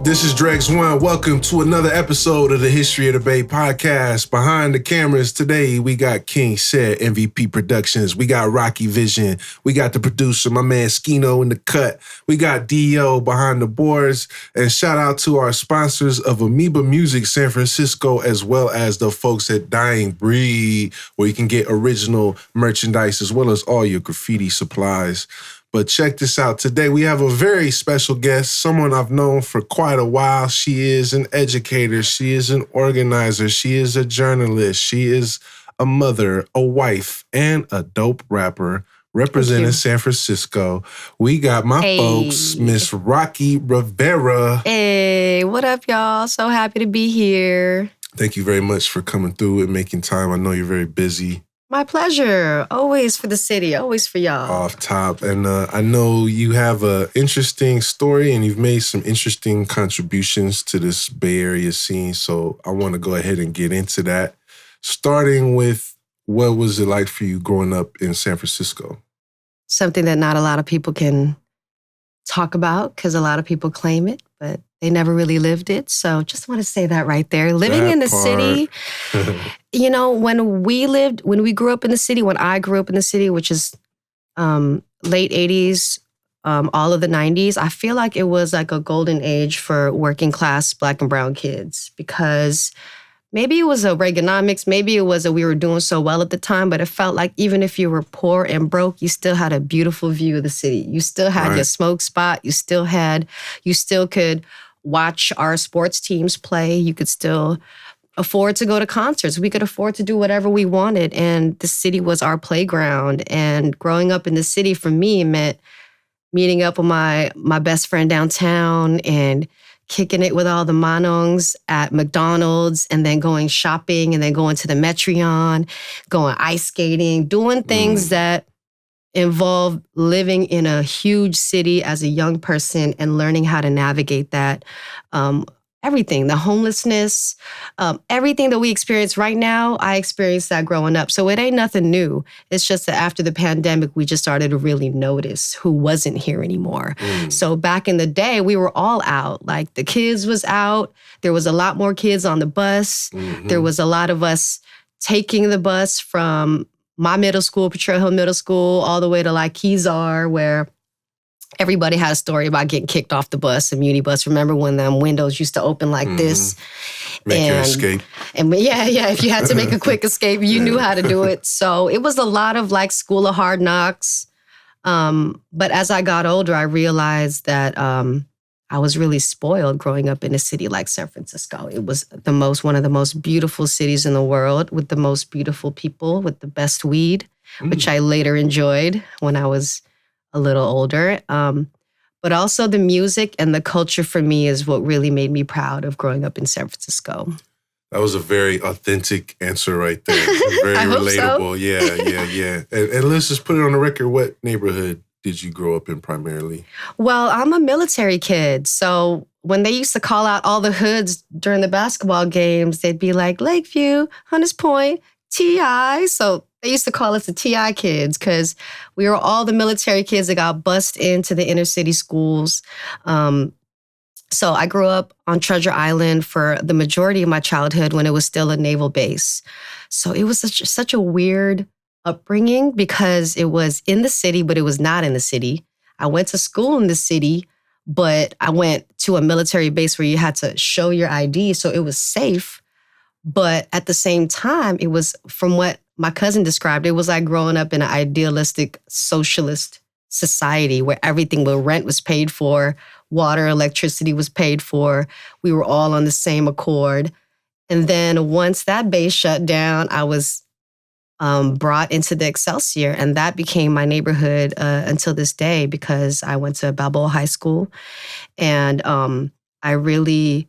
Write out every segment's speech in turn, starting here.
This is Dregs One. Welcome to another episode of the History of the Bay podcast. Behind the cameras today, we got King Said, MVP Productions. We got Rocky Vision. We got the producer, my man Skino in the cut. We got D.O. behind the boards. And shout out to our sponsors of Amoeba Music San Francisco, as well as the folks at Dying Breed, where you can get original merchandise as well as all your graffiti supplies. But check this out. Today, we have a very special guest, someone I've known for quite a while. She is an educator. She is an organizer. She is a journalist. She is a mother, a wife, and a dope rapper representing San Francisco. We got my folks, Miss Rocky Rivera. Hey, what up, y'all? So happy to be here. Thank you very much for coming through and making time. I know you're very busy. My pleasure. Always for the city, always for y'all. Off top. And I know you have an interesting story and you've made some interesting contributions to this Bay Area scene. So I want to go ahead and get into that. Starting with, what was it like for you growing up in San Francisco? Something that not a lot of people can talk about because a lot of people claim it, but they never really lived it. So just want to say that right there. Living in the city, you know, when we grew up in the city, when I grew up in the city, which is late 80s, all of the 90s, I feel like it was like a golden age for working class Black and brown kids because maybe it was a Reaganomics, maybe it was we were doing so well at the time, but it felt like even if you were poor and broke, you still had a beautiful view of the city. You still had your smoke spot. You still could watch our sports teams play. You could still afford to go to concerts. We could afford to do whatever we wanted. And the city was our playground. And growing up in the city for me meant meeting up with my best friend downtown and kicking it with all the manongs at McDonald's and then going shopping and then going to the Metreon, going ice skating, doing things that involve living in a huge city as a young person and learning how to navigate that. Everything, the homelessness, everything that we experience right now, I experienced that growing up. So it ain't nothing new. It's just that after the pandemic, we just started to really notice who wasn't here anymore. So back in the day, we were all out. Like the kids was out. There was a lot more kids on the bus. There was a lot of us taking the bus from my middle school, Potrero Hill Middle School, all the way to like Kezar, where everybody had a story about getting kicked off the bus, a muni bus. Remember when them windows used to open like this? Make your escape. And yeah, if you had to make a quick escape, you knew how to do it. So it was a lot of like school of hard knocks. But as I got older, I realized that I was really spoiled growing up in a city like San Francisco. It was one of the most beautiful cities in the world with the most beautiful people, with the best weed, which I later enjoyed when I was a little older. But also the music and the culture for me is what really made me proud of growing up in San Francisco. That was a very authentic answer right there. Very relatable. So. Yeah. And let's just put it on the record. What neighborhood did you grow up in primarily? Well, I'm a military kid. So when they used to call out all the hoods during the basketball games, they'd be like Lakeview, Hunters Point, TI. So they used to call us the TI kids because we were all the military kids that got bused into the inner city schools. So I grew up on Treasure Island for the majority of my childhood when it was still a naval base. So it was such a weird upbringing because it was in the city, but it was not in the city. I went to school in the city, but I went to a military base where you had to show your ID, so it was safe. But at the same time, it was, from what my cousin described, it was like growing up in an idealistic socialist society where everything, where rent was paid for, water, electricity was paid for. We were all on the same accord. And then once that base shut down, I was brought into the Excelsior, and that became my neighborhood until this day because I went to Balboa High School, and I really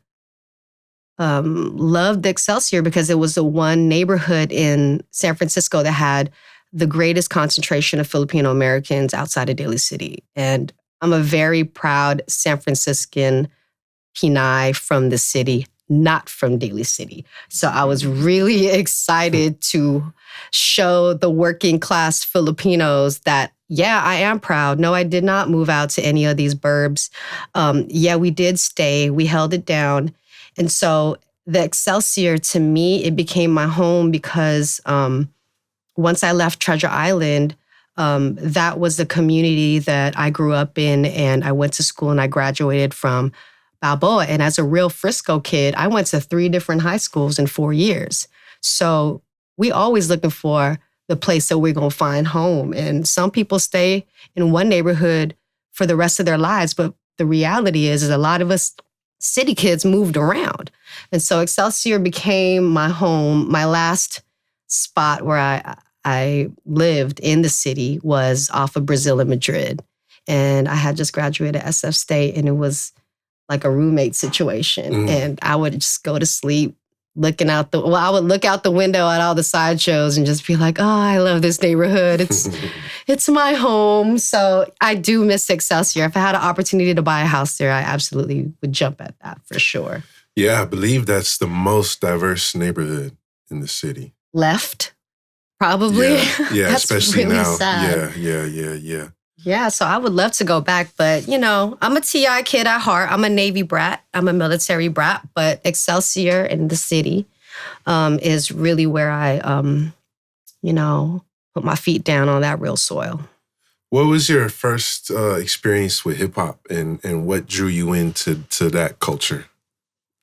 loved the Excelsior because it was the one neighborhood in San Francisco that had the greatest concentration of Filipino Americans outside of Daly City. And I'm a very proud San Franciscan Pinay from the city, not from Daly City. So I was really excited to show the working class Filipinos that Yeah, I am proud. No, I did not move out to any of these burbs. Yeah, we did stay. We held it down. And so the Excelsior, to me, it became my home because once I left Treasure Island, that was the community that I grew up in, and I went to school and I graduated from Balboa. And as a real Frisco kid, I went to 3 different high schools in 4 years. So we always looking for the place that we're going to find home. And some people stay in one neighborhood for the rest of their lives. But the reality is a lot of us city kids moved around. And so Excelsior became my home. My last spot where I lived in the city was off of Brazil and Madrid. And I had just graduated SF State, and it was like a roommate situation. And I would just go to sleep I would look out the window at all the sideshows and just be like, oh, I love this neighborhood. It's my home. So I do miss Excelsior. If I had an opportunity to buy a house there, I absolutely would jump at that for sure. Yeah, I believe that's the most diverse neighborhood in the city. Left, probably. Yeah, especially really now. Sad. Yeah. Yeah, so I would love to go back, but I'm a TI kid at heart. I'm a Navy brat. I'm a military brat, but Excelsior in the city is really where I, put my feet down on that real soil. What was your first experience with hip hop, and what drew you into that culture?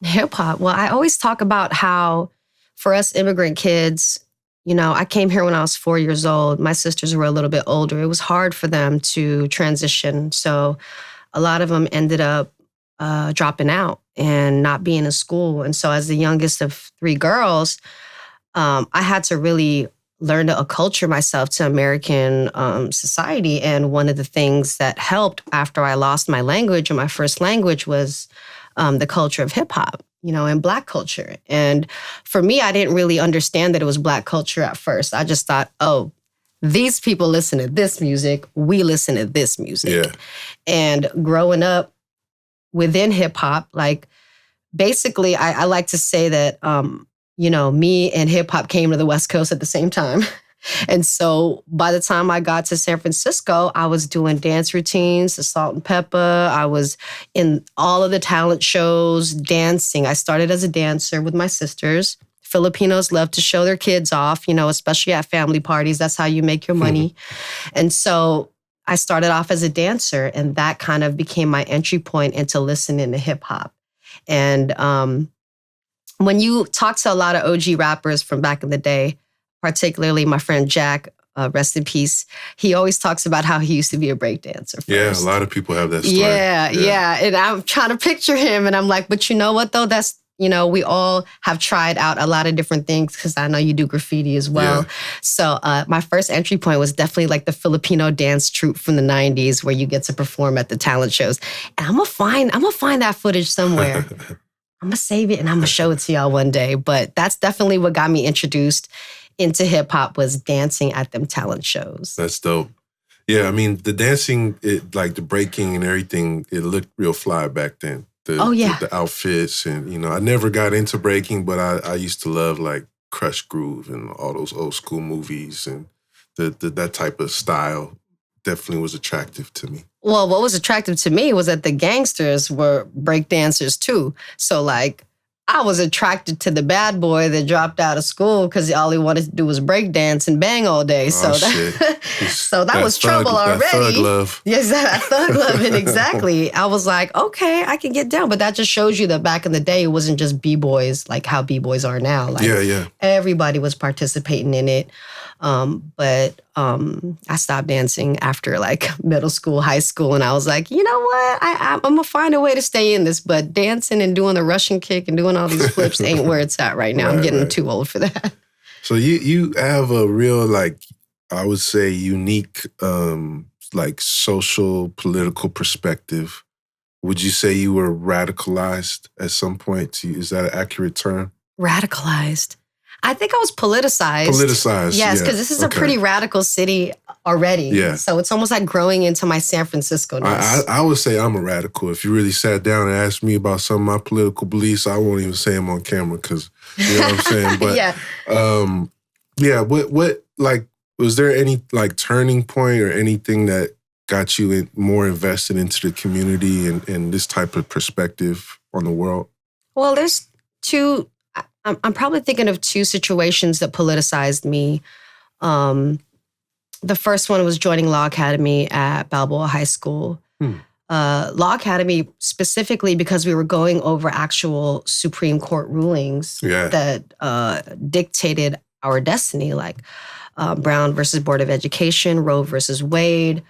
Hip hop. Well, I always talk about how for us immigrant kids, I came here when I was 4 years old. My sisters were a little bit older. It was hard for them to transition. So a lot of them ended up dropping out and not being in school. And so as the youngest of 3 girls, I had to really learn to acculture myself to American society. And one of the things that helped after I lost my language, and my first language was the culture of hip hop. And Black culture. And for me, I didn't really understand that it was Black culture at first. I just thought, oh, these people listen to this music. We listen to this music. Yeah. And growing up within hip hop, like basically, I like to say that, me and hip hop came to the West Coast at the same time. And so by the time I got to San Francisco, I was doing dance routines, the Salt and Pepper. I was in all of the talent shows, dancing. I started as a dancer with my sisters. Filipinos love to show their kids off, especially at family parties. That's how you make your money. And so I started off as a dancer, and that kind of became my entry point into listening to hip hop. And when you talk to a lot of OG rappers from back in the day, particularly my friend Jack, rest in peace, he always talks about how he used to be a breakdancer first. Yeah, a lot of people have that story. Yeah. And I'm trying to picture him, and I'm like, but you know what, though? That's, we all have tried out a lot of different things, because I know you do graffiti as well. Yeah. So my first entry point was definitely like the Filipino dance troupe from the 90s, where you get to perform at the talent shows. And I'm gonna find that footage somewhere. I'm gonna save it and I'm gonna show it to y'all one day. But that's definitely what got me introduced into hip hop, was dancing at them talent shows. That's dope. Yeah, I mean, the dancing, like the breaking and everything, it looked real fly back then. The outfits, and I never got into breaking, but I used to love like Crush Groove and all those old school movies, and that type of style definitely was attractive to me. Well, what was attractive to me was that the gangsters were break dancers too. So like, I was attracted to the bad boy that dropped out of school because all he wanted to do was break dance and bang all day. So that was trouble already. That thug love. Yes, that thug love. And exactly. I was like, okay, I can get down. But that just shows you that back in the day, it wasn't just B-boys like how B-boys are now. Like, everybody was participating in it. But I stopped dancing after like middle school, high school, and I was like, you know what? I'm gonna find a way to stay in this. But dancing and doing the Russian kick and doing all these flips ain't where it's at right now. I'm getting too old for that. So you have a real, like, I would say, unique like social political perspective. Would you say you were radicalized at some point? Is that an accurate term? Radicalized. I think I was politicized. Yes, because this is a pretty radical city already. Yeah. So it's almost like growing into my San Francisco-ness. I would say I'm a radical. If you really sat down and asked me about some of my political beliefs, I won't even say them on camera, because you know what I'm saying? But what like, was there any like turning point or anything that got you more invested into the community and this type of perspective on the world? Well, there's two. I'm probably thinking of two situations that politicized me. The first one was joining Law Academy at Balboa High School. Law Academy specifically because we were going over actual Supreme Court rulings that dictated our destiny, like Brown versus Board of Education, Roe versus Wade.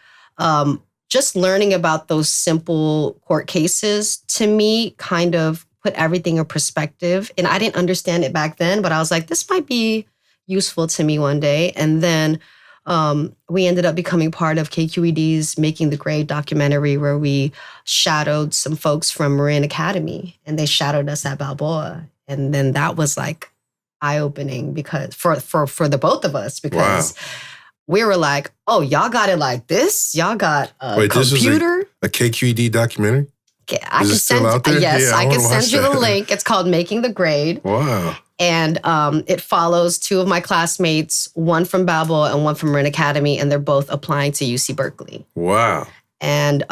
Just learning about those simple court cases, to me, kind of put everything in perspective. And I didn't understand it back then, but I was like, this might be useful to me one day. And then we ended up becoming part of KQED's Making the Grade documentary, where we shadowed some folks from Marin Academy, and they shadowed us at Balboa. And then that was like eye-opening because for the both of us, because we were like, oh, y'all got it like this? Y'all got a computer? This is a KQED documentary? I can send out there? Yes, I can send you the link. It's called Making the Grade. Wow. And it follows two of my classmates, one from Balboa and one from Marin Academy, and they're both applying to UC Berkeley. Wow. And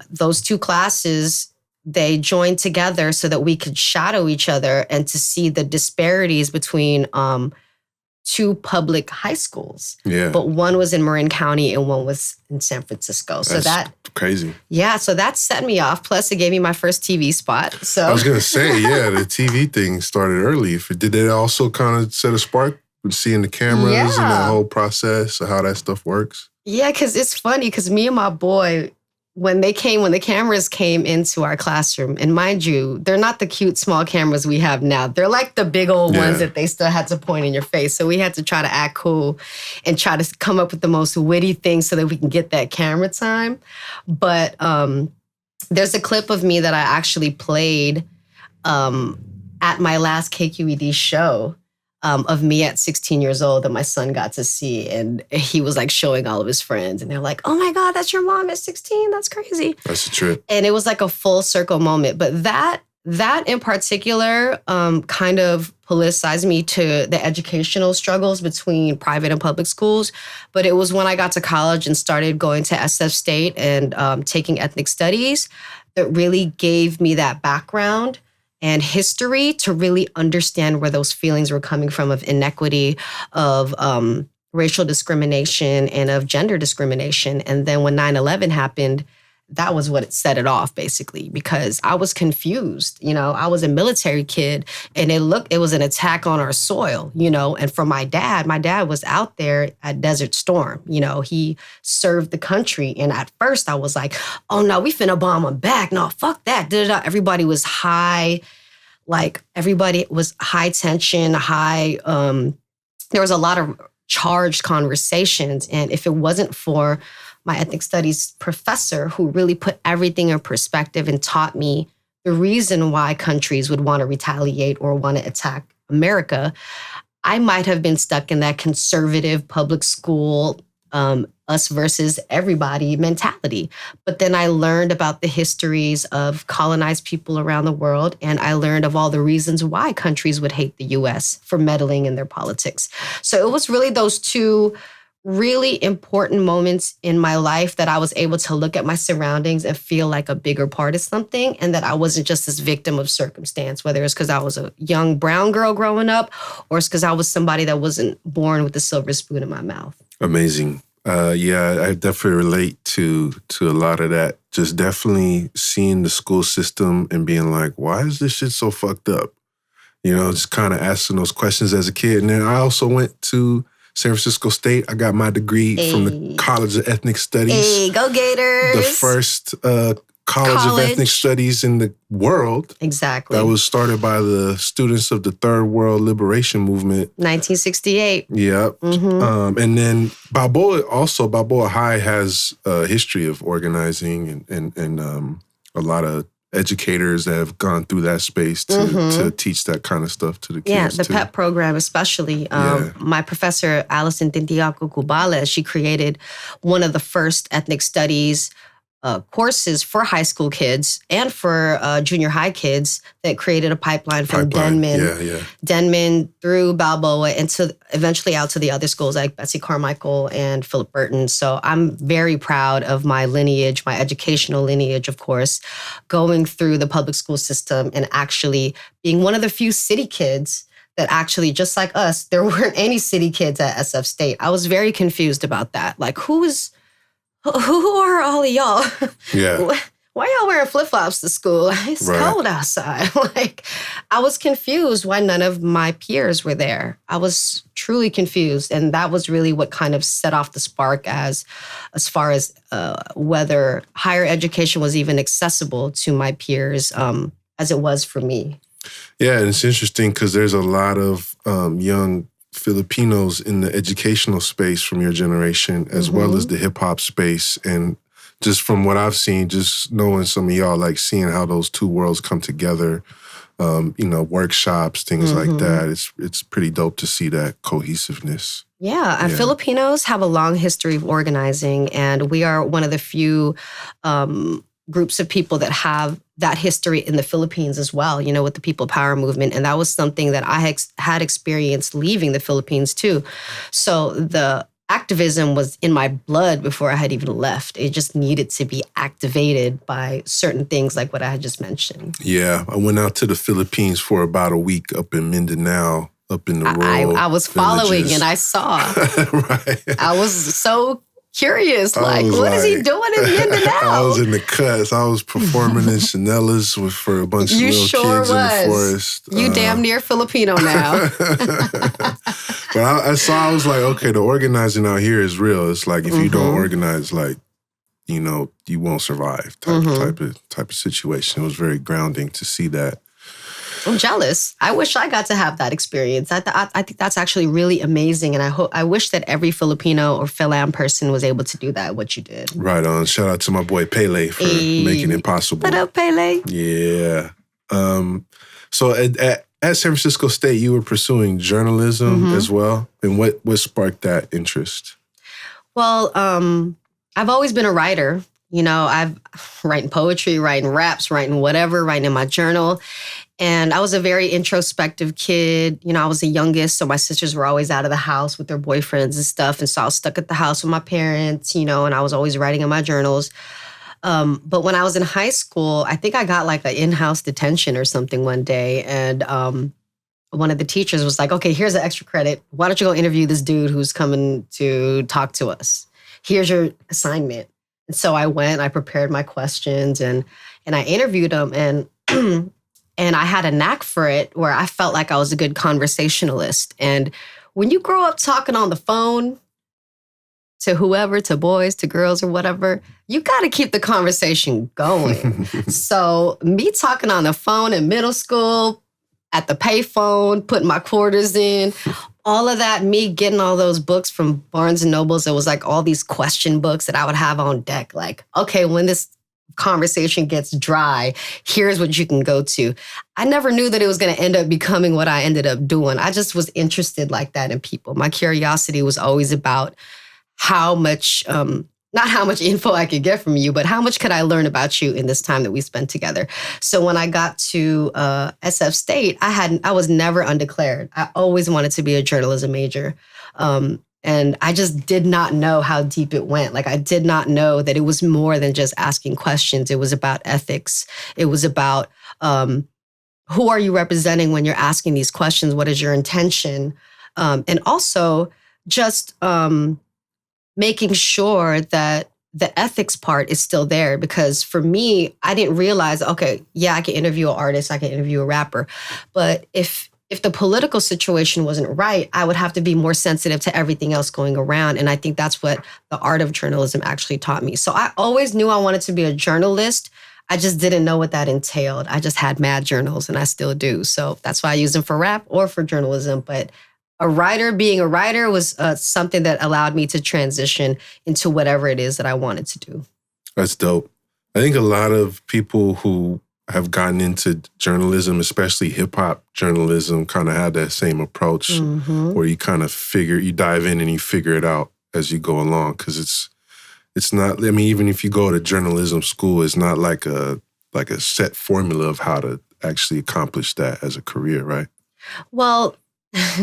those two classes, they joined together so that we could shadow each other and to see the disparities between two public high schools. Yeah. But one was in Marin County and one was in San Francisco. So that's crazy. Yeah, so that set me off. Plus, it gave me my first TV spot. So I was going to say, the TV thing started early. Did it also kind of set a spark with seeing the cameras and that whole process of how that stuff works? Yeah, because it's funny because me and my boy, when the cameras came into our classroom, and mind you, they're not the cute small cameras we have now. They're like the big old ones that they still had to point in your face. So we had to try to act cool and try to come up with the most witty things so that we can get that camera time. But there's a clip of me that I actually played at my last KQED show. Of me at 16 years old that my son got to see. And he was like showing all of his friends. And they're like, oh my God, that's your mom at 16? That's crazy. That's a trip. And it was like a full circle moment. But that in particular kind of politicized me to the educational struggles between private and public schools. But it was when I got to college and started going to SF State and taking ethnic studies that really gave me that background and history to really understand where those feelings were coming from of inequity, of racial discrimination, and of gender discrimination. And then when 9/11 happened, that was what set it off, basically, because I was confused. I was a military kid, and it was an attack on our soil, and for my dad was out there at Desert Storm. He served the country. And at first I was like, oh no, we finna bomb him back. No, fuck that. Everybody was high. Everybody was high tension, high, there was a lot of charged conversations. And if it wasn't for my ethnic studies professor who really put everything in perspective and taught me the reason why countries would want to retaliate or want to attack America, I might have been stuck in that conservative public school, us versus everybody mentality. But then I learned about the histories of colonized people around the world, and I learned of all the reasons why countries would hate the US for meddling in their politics. So it was really those two really important moments in my life that I was able to look at my surroundings and feel like a bigger part of something, and that I wasn't just this victim of circumstance, whether it's because I was a young brown girl growing up or it's because I was somebody that wasn't born with a silver spoon in my mouth. Amazing. I definitely relate to a lot of that. Just definitely seeing the school system and being like, why is this shit so fucked up? Just kind of asking those questions as a kid. And then I also went to San Francisco State. I got my degree from the College of Ethnic Studies. Hey, go Gators! The first college of ethnic studies in the world. Exactly. That was started by the students of the Third World Liberation Movement. 1968. Yep. Mm-hmm. And then Balboa High has a history of organizing and a lot of educators that have gone through that space to teach that kind of stuff to the kids. Yeah, the PEP program especially. My professor, Alison Tintiaco Cubales, she created one of the first ethnic studies courses for high school kids and for junior high kids that created a pipeline from Denman through Balboa and eventually out to the other schools like Betsy Carmichael and Philip Burton. So I'm very proud of my lineage, my educational lineage, of course, going through the public school system and actually being one of the few city kids that actually, just like us, there weren't any city kids at SF State. I was very confused about that. Like, who are all of y'all? Yeah. Why y'all wearing flip-flops to school? It's cold outside. Like, I was confused why none of my peers were there. I was truly confused. And that was really what kind of set off the spark as far as whether higher education was even accessible to my peers as it was for me. Yeah, and it's interesting because there's a lot of young Filipinos in the educational space from your generation, as well as the hip hop space. And just from what I've seen, just knowing some of y'all, like seeing how those two worlds come together, workshops, things like that. It's pretty dope to see that cohesiveness. Yeah, Filipinos have a long history of organizing, and we are one of the few groups of people that have that history in the Philippines as well, with the People Power movement. And that was something that I had experienced leaving the Philippines too. So the activism was in my blood before I had even left. It just needed to be activated by certain things like what I had just mentioned. Yeah, I went out to the Philippines for about a week up in Mindanao, up in the rural I was following villages. and I saw. Right. I was so curious, what is he doing in Mindanao? I was in the cuts. I was performing in Chanela's for a bunch of little kids in the forest. You damn near Filipino now. But I was like, okay, the organizing out here is real. It's like if you don't organize, like, you won't survive type of situation. It was very grounding to see that. I'm jealous. I wish I got to have that experience. I think that's actually really amazing. And I wish that every Filipino or Philam person was able to do that, what you did. Right on. Shout out to my boy Pele for making it possible. What up, Pele? Yeah. So at San Francisco State, you were pursuing journalism as well. And what sparked that interest? Well, I've always been a writer. I've writing poetry, writing raps, writing whatever, writing in my journal. And I was a very introspective kid. I was the youngest, so my sisters were always out of the house with their boyfriends and stuff. And so I was stuck at the house with my parents, and I was always writing in my journals. But when I was in high school, I think I got like an in-house detention or something one day. And one of the teachers was like, okay, here's an extra credit. Why don't you go interview this dude who's coming to talk to us? Here's your assignment. And so I went, I prepared my questions and I interviewed him and I had a knack for it where I felt like I was a good conversationalist. And when you grow up talking on the phone to whoever, to boys, to girls or whatever, you got to keep the conversation going. So me talking on the phone in middle school, at the payphone, putting my quarters in, all of that, me getting all those books from Barnes and Nobles, it was like all these question books that I would have on deck. Like, okay, when this conversation gets dry, here's what you can go to. I never knew that it was going to end up becoming what I ended up doing. I just was interested like that in people. My curiosity was always about how much, not how much info I could get from you, but how much could I learn about you in this time that we spent together. So when I got to SF State, I was never undeclared. I always wanted to be a journalism major. And I just did not know how deep it went. Like, I did not know that it was more than just asking questions. It was about ethics. It was about who are you representing when you're asking these questions? What is your intention? And also just making sure that the ethics part is still there. Because for me, I didn't realize, okay, yeah, I can interview an artist, I can interview a rapper. But if the political situation wasn't right, I would have to be more sensitive to everything else going around. And I think that's what the art of journalism actually taught me. So I always knew I wanted to be a journalist. I just didn't know what that entailed. I just had mad journals, and I still do. So that's why I use them for rap or for journalism. But being a writer was something that allowed me to transition into whatever it is that I wanted to do. That's dope. I think a lot of people who have gotten into journalism, especially hip hop journalism, kind of had that same approach where you kind of you dive in and you figure it out as you go along, because It's not, I mean, even if you go to journalism school, it's not like a set formula of how to actually accomplish that as a career, right? Well,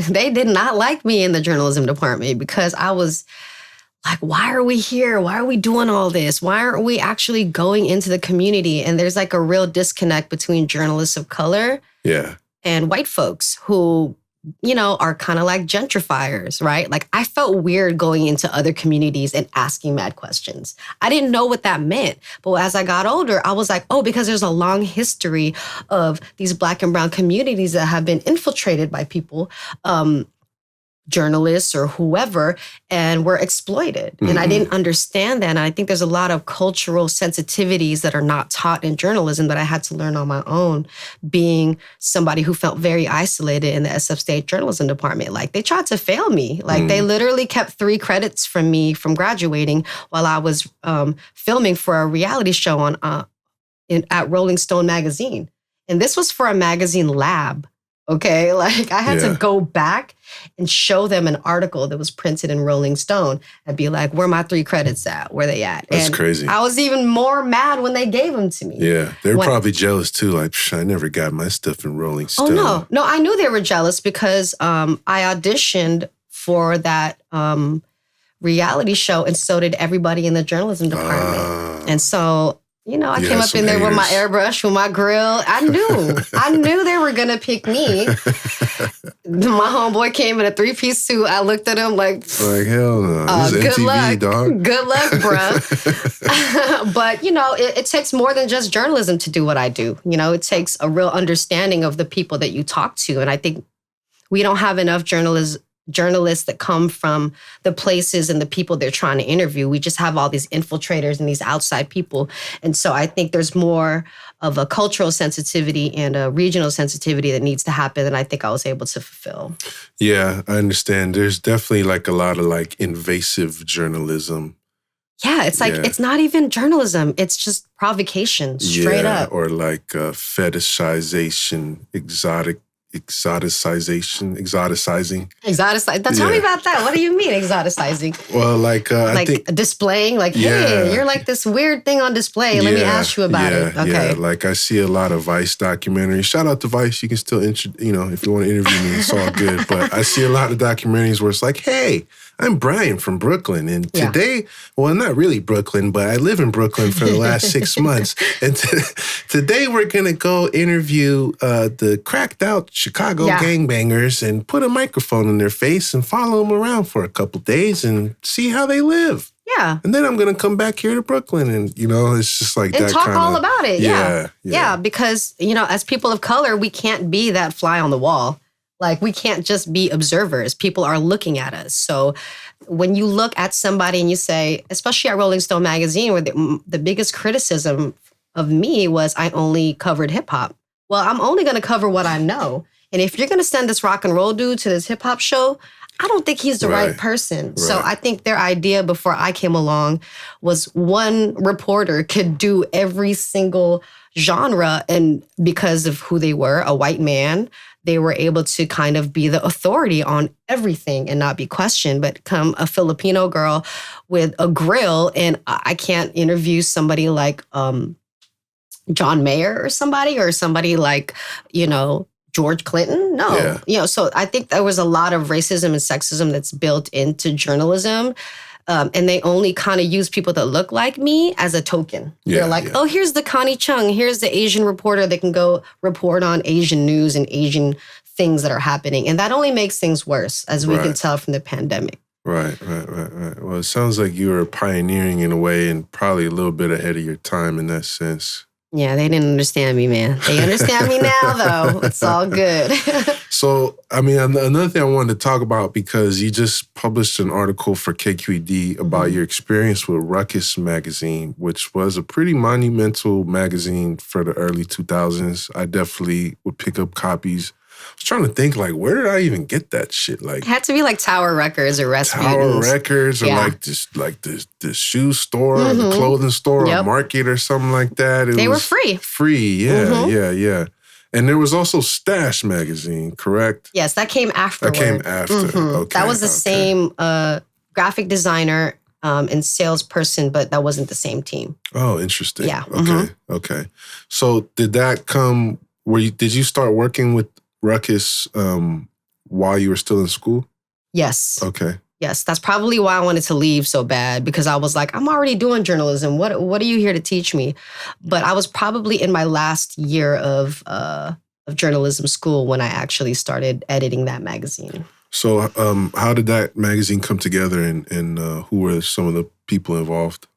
they did not like me in the journalism department because I was like, why are we here? Why are we doing all this? Why aren't we actually going into the community? And there's like a real disconnect between journalists of color and white folks who, you know, are kind of like gentrifiers, right? Like I felt weird going into other communities and asking mad questions. I didn't know what that meant. But as I got older, I was like, oh, because there's a long history of these Black and brown communities that have been infiltrated by people, journalists or whoever, and were exploited. And I didn't understand that. And I think there's a lot of cultural sensitivities that are not taught in journalism that I had to learn on my own, being somebody who felt very isolated in the SF State journalism department. Like they tried to fail me. Like they literally kept 3 credits from me from graduating while I was filming for a reality show on at Rolling Stone magazine. And this was for a magazine lab. Okay, like I had to go back and show them an article that was printed in Rolling Stone and be like, where my 3 credits at? Where they at? That's crazy. I was even more mad when they gave them to me. Yeah, they were probably jealous too. Like, I never got my stuff in Rolling Stone. Oh, no, I knew they were jealous because I auditioned for that reality show and so did everybody in the journalism department. And so... You know, I came up in there with my airbrush, with my grill. I knew they were going to pick me. My homeboy came in a 3-piece suit. I looked at him like hell no. This is good MTV, luck, dog. Good luck, bruh. But, you know, it takes more than just journalism to do what I do. You know, it takes a real understanding of the people that you talk to. And I think we don't have enough journalists that come from the places and the people they're trying to interview. We just have all these infiltrators and these outside people. And so I think there's more of a cultural sensitivity and a regional sensitivity that needs to happen that I think I was able to fulfill. Yeah, I understand. There's definitely like a lot of like invasive journalism. Yeah, it's like, it's not even journalism. It's just provocation, straight up. Or like fetishization, exoticizing. Tell me about that. What do you mean exoticizing? Well, like I think displaying, like, hey, you're like this weird thing on display. Let me ask you about it. Okay. Yeah, like I see a lot of Vice documentaries. Shout out to Vice. You can still, if you want to interview me, it's all good. But I see a lot of documentaries where it's like, hey, I'm Brian from Brooklyn. And today, well, not really Brooklyn, but I live in Brooklyn for the last 6 months. And today we're going to go interview the cracked out Chicago gangbangers and put a microphone in their face and follow them around for a couple days and see how they live. Yeah. And then I'm going to come back here to Brooklyn and, it's just like and that talk all about it. Yeah. Because, as people of color, we can't be that fly on the wall. Like, we can't just be observers. People are looking at us. So when you look at somebody and you say, especially at Rolling Stone magazine, where the biggest criticism of me was I only covered hip hop. Well, I'm only going to cover what I know. And if you're going to send this rock and roll dude to this hip hop show, I don't think he's the right person. Right. So I think their idea before I came along was one reporter could do every single genre. And because of who they were, a white man, they were able to kind of be the authority on everything and not be questioned. But come a Filipino girl with a grill, and I can't interview somebody like John Mayer or somebody like, George Clinton? No. Yeah. So I think there was a lot of racism and sexism that's built into journalism. And they only kind of use people that look like me as a token. They're like, oh, here's the Connie Chung. Here's the Asian reporter that can go report on Asian news and Asian things that are happening. And that only makes things worse, as we can tell from the pandemic. Right. Well, it sounds like you were pioneering in a way and probably a little bit ahead of your time in that sense. Yeah, they didn't understand me, man. They understand me now, though. It's all good. So, another thing I wanted to talk about, because you just published an article for KQED about your experience with Ruckus magazine, which was a pretty monumental magazine for the early 2000s. I definitely would pick up copies. I was trying to think, like, where did I even get that shit? Like, it had to be like Tower Records or Rasputin's. Tower Records or the shoe store or the clothing store or market or something like that. They were free. Free, yeah. And there was also Stash magazine, correct? Yes, that came afterward. Okay. That was the same graphic designer and salesperson, but that wasn't the same team. Oh, interesting. Yeah. Okay. So did that come? Did you start working with Ruckus while you were still in school? Yes. Okay. Yes, that's probably why I wanted to leave so bad, because I was like, I'm already doing journalism. What are you here to teach me? But I was probably in my last year of journalism school when I actually started editing that magazine. So how did that magazine come together, and who were some of the people involved?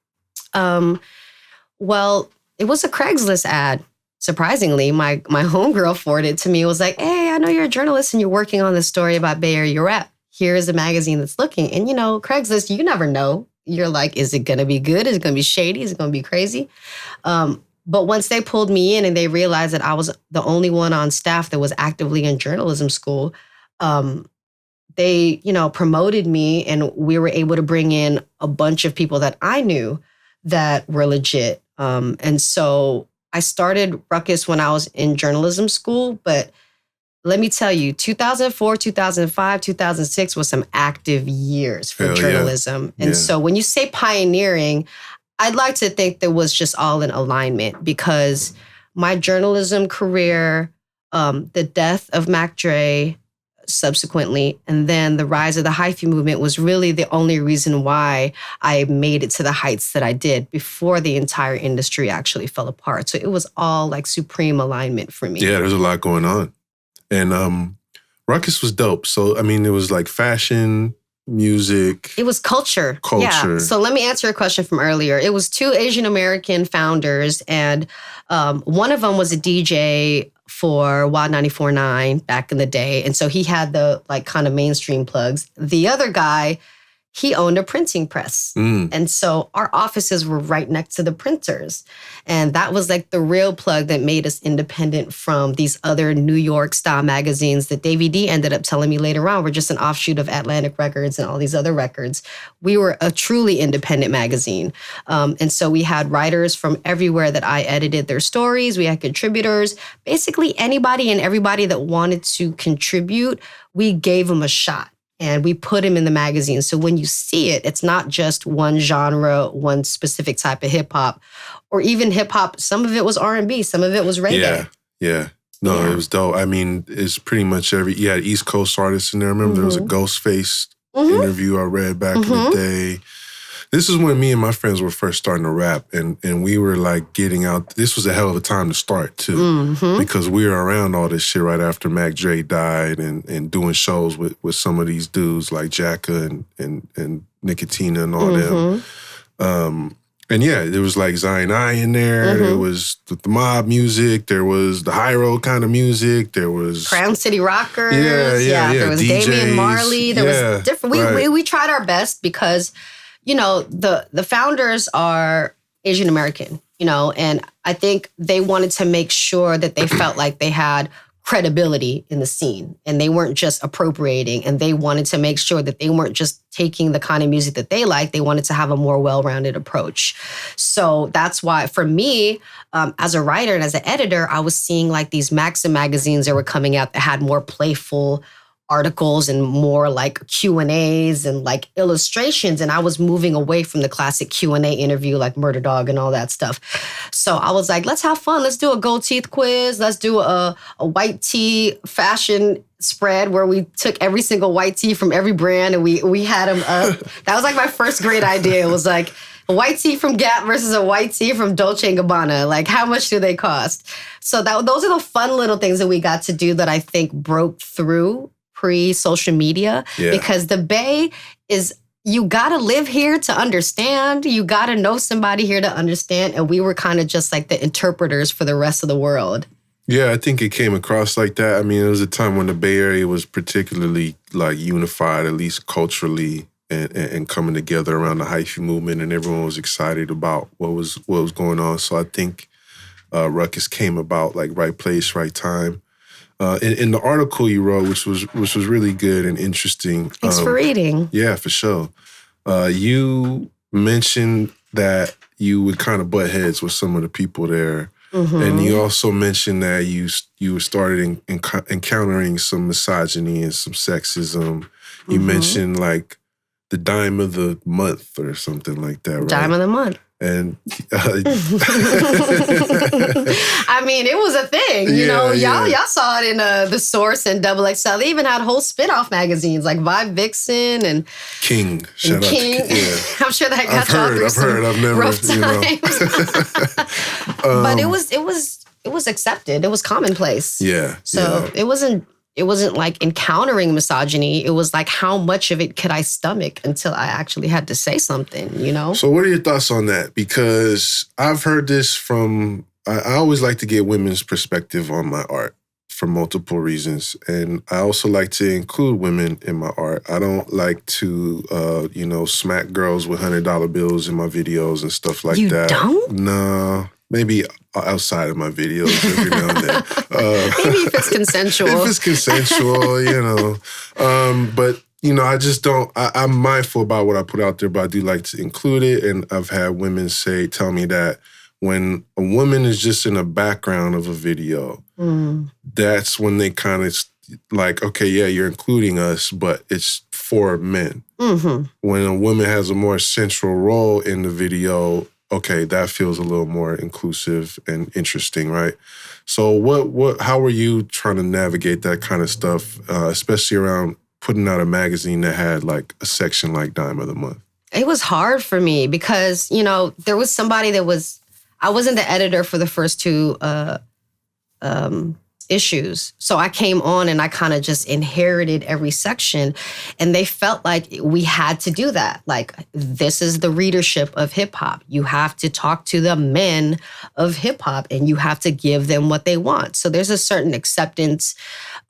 Well, it was a Craigslist ad. Surprisingly, my homegirl forwarded it to me. It was like, hey, I know you're a journalist and you're working on this story about Bay Area rap. Here's a magazine that's looking. And, Craigslist, you never know. You're like, is it going to be good? Is it going to be shady? Is it going to be crazy? But once they pulled me in and they realized that I was the only one on staff that was actively in journalism school, they, promoted me, and we were able to bring in a bunch of people that I knew that were legit. And so I started Ruckus when I was in journalism school, but let me tell you, 2004, 2005, 2006 was some active years for journalism. Yeah. And so when you say pioneering, I'd like to think that was just all in alignment, because my journalism career, the death of Mac Dre subsequently, and then the rise of the hyphy movement was really the only reason why I made it to the heights that I did before the entire industry actually fell apart. So it was all like supreme alignment for me. Yeah, there's a lot going on. And Ruckus was dope. So, I mean, it was like fashion, music. It was culture. Yeah. So let me answer a question from earlier. It was 2 Asian American founders, and one of them was a DJ for Wild 94.9 back in the day. And so he had the like kind of mainstream plugs. The other guy, he owned a printing press. And so our offices were right next to the printers. And that was like the real plug that made us independent from these other New York style magazines that Davey D ended up telling me later on were just an offshoot of Atlantic Records and all these other records. We were a truly independent magazine. And so we had writers from everywhere that I edited their stories. We had contributors. Basically anybody and everybody that wanted to contribute, we gave them a shot. And we put him in the magazine. So when you see it, it's not just one genre, one specific type of hip hop, or even hip hop. Some of it was R&B, some of it was reggae. Yeah. No, it was dope. I mean, it's pretty much you had East Coast artists in there. I remember there was a Ghostface interview I read back in the day. This is when me and my friends were first starting to rap, and we were like getting out. This was a hell of a time to start too, because we were around all this shit right after Mac Dre died, and doing shows with some of these dudes like Jacka and Nicotina and all them. And yeah, there was like Zion I in there. There was the mob music. There was the high road kind of music. There was Crown City Rockers. Yeah. There was DJs. Damian Marley. There was different. We tried our best because, the founders are Asian American, and I think they wanted to make sure that they felt like they had credibility in the scene, and they weren't just appropriating, and they wanted to make sure that they weren't just taking the kind of music that they like. They wanted to have a more well-rounded approach. So that's why for me, as a writer and as an editor, I was seeing like these Maxim magazines that were coming out that had more playful articles and more like Q&As and like illustrations. And I was moving away from the classic Q&A interview like Murder Dog and all that stuff. So I was like, let's have fun. Let's do a gold teeth quiz. Let's do a white tee fashion spread where we took every single white tee from every brand and we had them up. That was like my first great idea. It was like a white tee from Gap versus a white tee from Dolce & Gabbana. Like, how much do they cost? So those are the fun little things that we got to do that I think broke through pre-social media, because the Bay is, you got to live here to understand. You got to know somebody here to understand. And we were kind of just like the interpreters for the rest of the world. Yeah, I think it came across like that. I mean, it was a time when the Bay Area was particularly like unified, at least culturally, and coming together around the hyphy movement, and everyone was excited about what was going on. So I think Ruckus came about like right place, right time. In the article you wrote, which was really good and interesting. Thanks for reading. Yeah, for sure. You mentioned that you would kind of butt heads with some of the people there. And you also mentioned that you started encountering some misogyny and some sexism. You mentioned like the dime of the month or something like that, right? Dime of the month. And I mean, it was a thing, you know. Y'all saw it in The Source and Double XL. They even had whole spin-off magazines like Vibe Vixen and King. Shout out King. to King. I'm sure that got y'all through some rough times. But it was accepted. It was commonplace. Yeah. So it wasn't like encountering misogyny. It was like, how much of it could I stomach until I actually had to say something, you know? So what are your thoughts on that? Because I've heard this from, I always like to get women's perspective on my art for multiple reasons. And I also like to include women in my art. I don't like to, smack girls with $100 bills in my videos and stuff like that. You don't? No. Maybe outside of my videos every now and then. Maybe if it's consensual. If it's consensual, you know. But, you know, I just don't, I'm mindful about what I put out there, but I do like to include it. And I've had women tell me that when a woman is just in the background of a video, that's when they kind of like, okay, yeah, you're including us, but it's for men. Mm-hmm. When a woman has a more central role in the video, okay, that feels a little more inclusive and interesting, right? So how were you trying to navigate that kind of stuff, especially around putting out a magazine that had like a section like Dime of the Month? It was hard for me because, you know, there was somebody I wasn't the editor for the first two issues. So I came on and I kind of just inherited every section, and they felt like we had to do that. Like, this is the readership of hip hop. You have to talk to the men of hip hop and you have to give them what they want. So there's a certain acceptance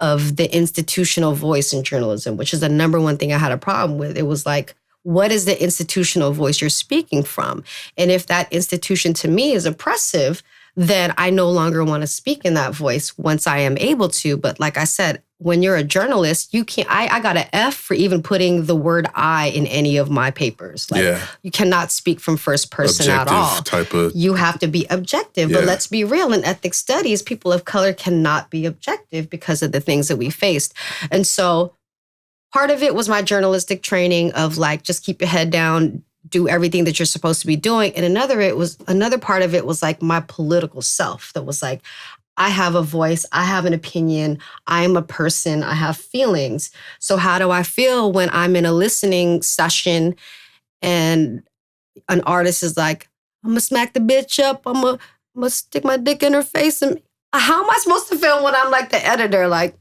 of the institutional voice in journalism, which is the number one thing I had a problem with. It was like, what is the institutional voice you're speaking from? And if that institution to me is oppressive, then I no longer want to speak in that voice once I am able to. But like I said, when you're a journalist, you can't, I got an F for even putting the word I in any of my papers. Like, you cannot speak from first person objective at all. You have to be objective. But let's be real, in ethnic studies, people of color cannot be objective because of the things that we faced. And so part of it was my journalistic training of like, just keep your head down, do everything that you're supposed to be doing. And another part of it was like my political self that was like, I have a voice, I have an opinion, I'm a person, I have feelings. So how do I feel when I'm in a listening session and an artist is like, I'm gonna smack the bitch up, I'm gonna stick my dick in her face? And how am I supposed to feel when I'm like the editor? Like,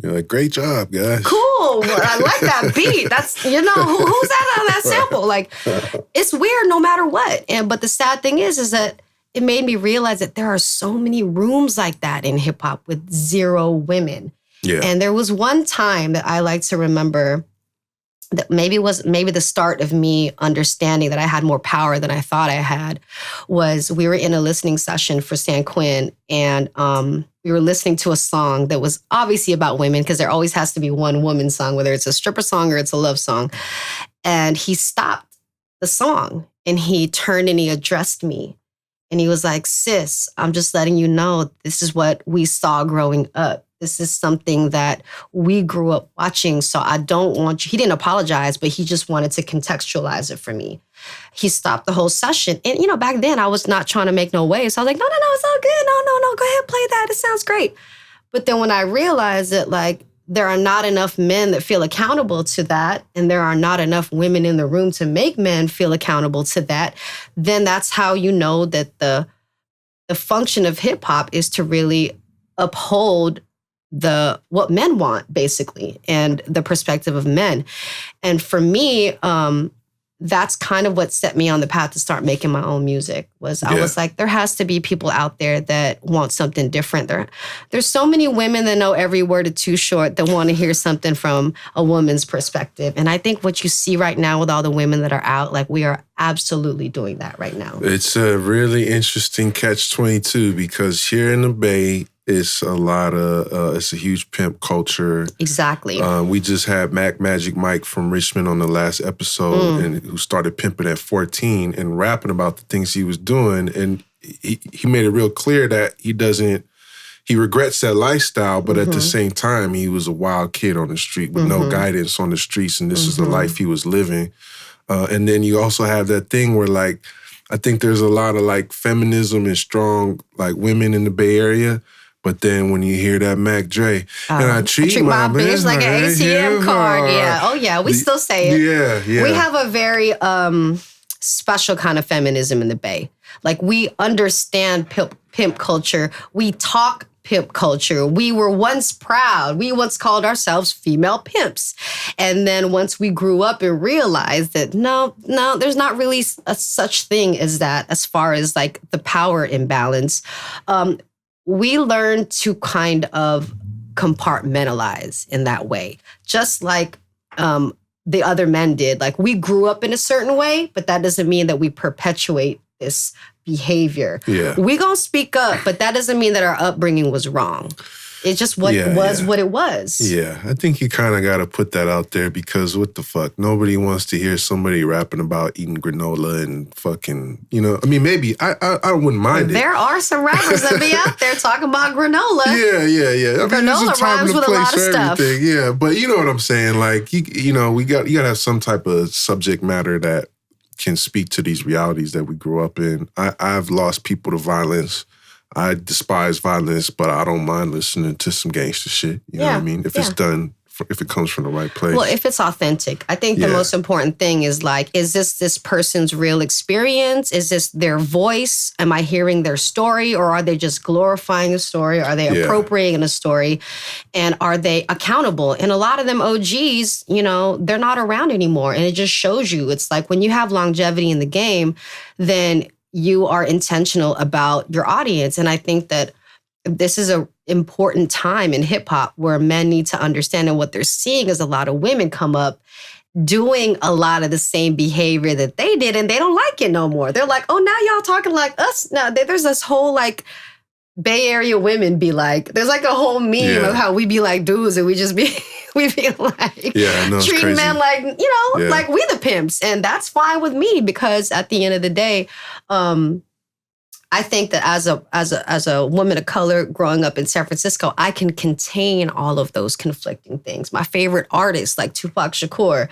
you're like, great job, guys. Cool. I like that beat. That's, you know, who's that on that sample? Like, it's weird no matter what. But the sad thing is that it made me realize that there are so many rooms like that in hip hop with zero women. Yeah. And there was one time that I like to remember that maybe the start of me understanding that I had more power than I thought I had, was we were in a listening session for San Quinn, and we were listening to a song that was obviously about women, because there always has to be one woman song, whether it's a stripper song or it's a love song. And he stopped the song and he turned and he addressed me. And he was like, sis, I'm just letting you know, this is what we saw growing up. This is something that we grew up watching. So I don't want you, he didn't apologize, but he just wanted to contextualize it for me. He stopped the whole session. And, you know, back then I was not trying to make no waves. So I was like, no, it's all good. No, go ahead, play that. It sounds great. But then when I realized that, like, there are not enough men that feel accountable to that, and there are not enough women in the room to make men feel accountable to that, then that's how you know that the function of hip hop is to really uphold what men want, basically, and the perspective of men. And for me, that's kind of what set me on the path to start making my own music. I was like, there has to be people out there that want something different. There's so many women that know every word of Too Short that want to hear something from a woman's perspective. And I think what you see right now with all the women that are out, like, we are absolutely doing that right now. It's a really interesting catch-22, because here in the Bay, it's it's a huge pimp culture. Exactly. We just had Magic Mike from Richmond on the last episode, and who started pimping at 14 and rapping about the things he was doing. And he made it real clear that he doesn't he regrets that lifestyle, but at the same time, he was a wild kid on the street with no guidance on the streets, and this is the life he was living. And then you also have that thing where, like, I think there's a lot of, like, feminism and strong, like, women in the Bay Area. But then when you hear that Mac Dre, and I treat my bitch like an ATM card. Yeah. Oh, yeah. We still say it. Yeah. We have a very special kind of feminism in the Bay. Like, we understand pimp culture. We talk pimp culture. We were once proud. We once called ourselves female pimps. And then once we grew up and realized that no, there's not really a such thing as that as far as like the power imbalance, we learned to kind of compartmentalize in that way. Just like the other men did. Like, we grew up in a certain way, but that doesn't mean that we perpetuate this behavior. Yeah. We gonna speak up, but that doesn't mean that our upbringing was wrong. It's just what it was. Yeah, I think you kind of got to put that out there because what the fuck? Nobody wants to hear somebody rapping about eating granola and fucking, you know, I mean, maybe I wouldn't mind it. There are some rappers that be out there talking about granola. Yeah. I mean, granola rhymes with a lot of stuff. Yeah, but you know what I'm saying? Like, you know, you got to have some type of subject matter that can speak to these realities that we grew up in. I've lost people to violence. I despise violence, but I don't mind listening to some gangster shit. You know what I mean? If it's done, if it comes from the right place. Well, if it's authentic. I think the most important thing is like, is this person's real experience? Is this their voice? Am I hearing their story? Or are they just glorifying a story? Are they appropriating a story? And are they accountable? And a lot of them OGs, you know, they're not around anymore. And it just shows you, it's like when you have longevity in the game, then you are intentional about your audience. And I think that this is an important time in hip hop where men need to understand, and what they're seeing is a lot of women come up doing a lot of the same behavior that they did, and they don't like it no more. They're like, oh, now y'all talking like us. Now there's this whole like Bay Area women be like, there's like a whole meme of how we be like dudes and we just be, we be like treating men like, you know, like we the pimps. And that's fine with me because at the end of the day, I think that as a woman of color growing up in San Francisco, I can contain all of those conflicting things. My favorite artist, like Tupac Shakur,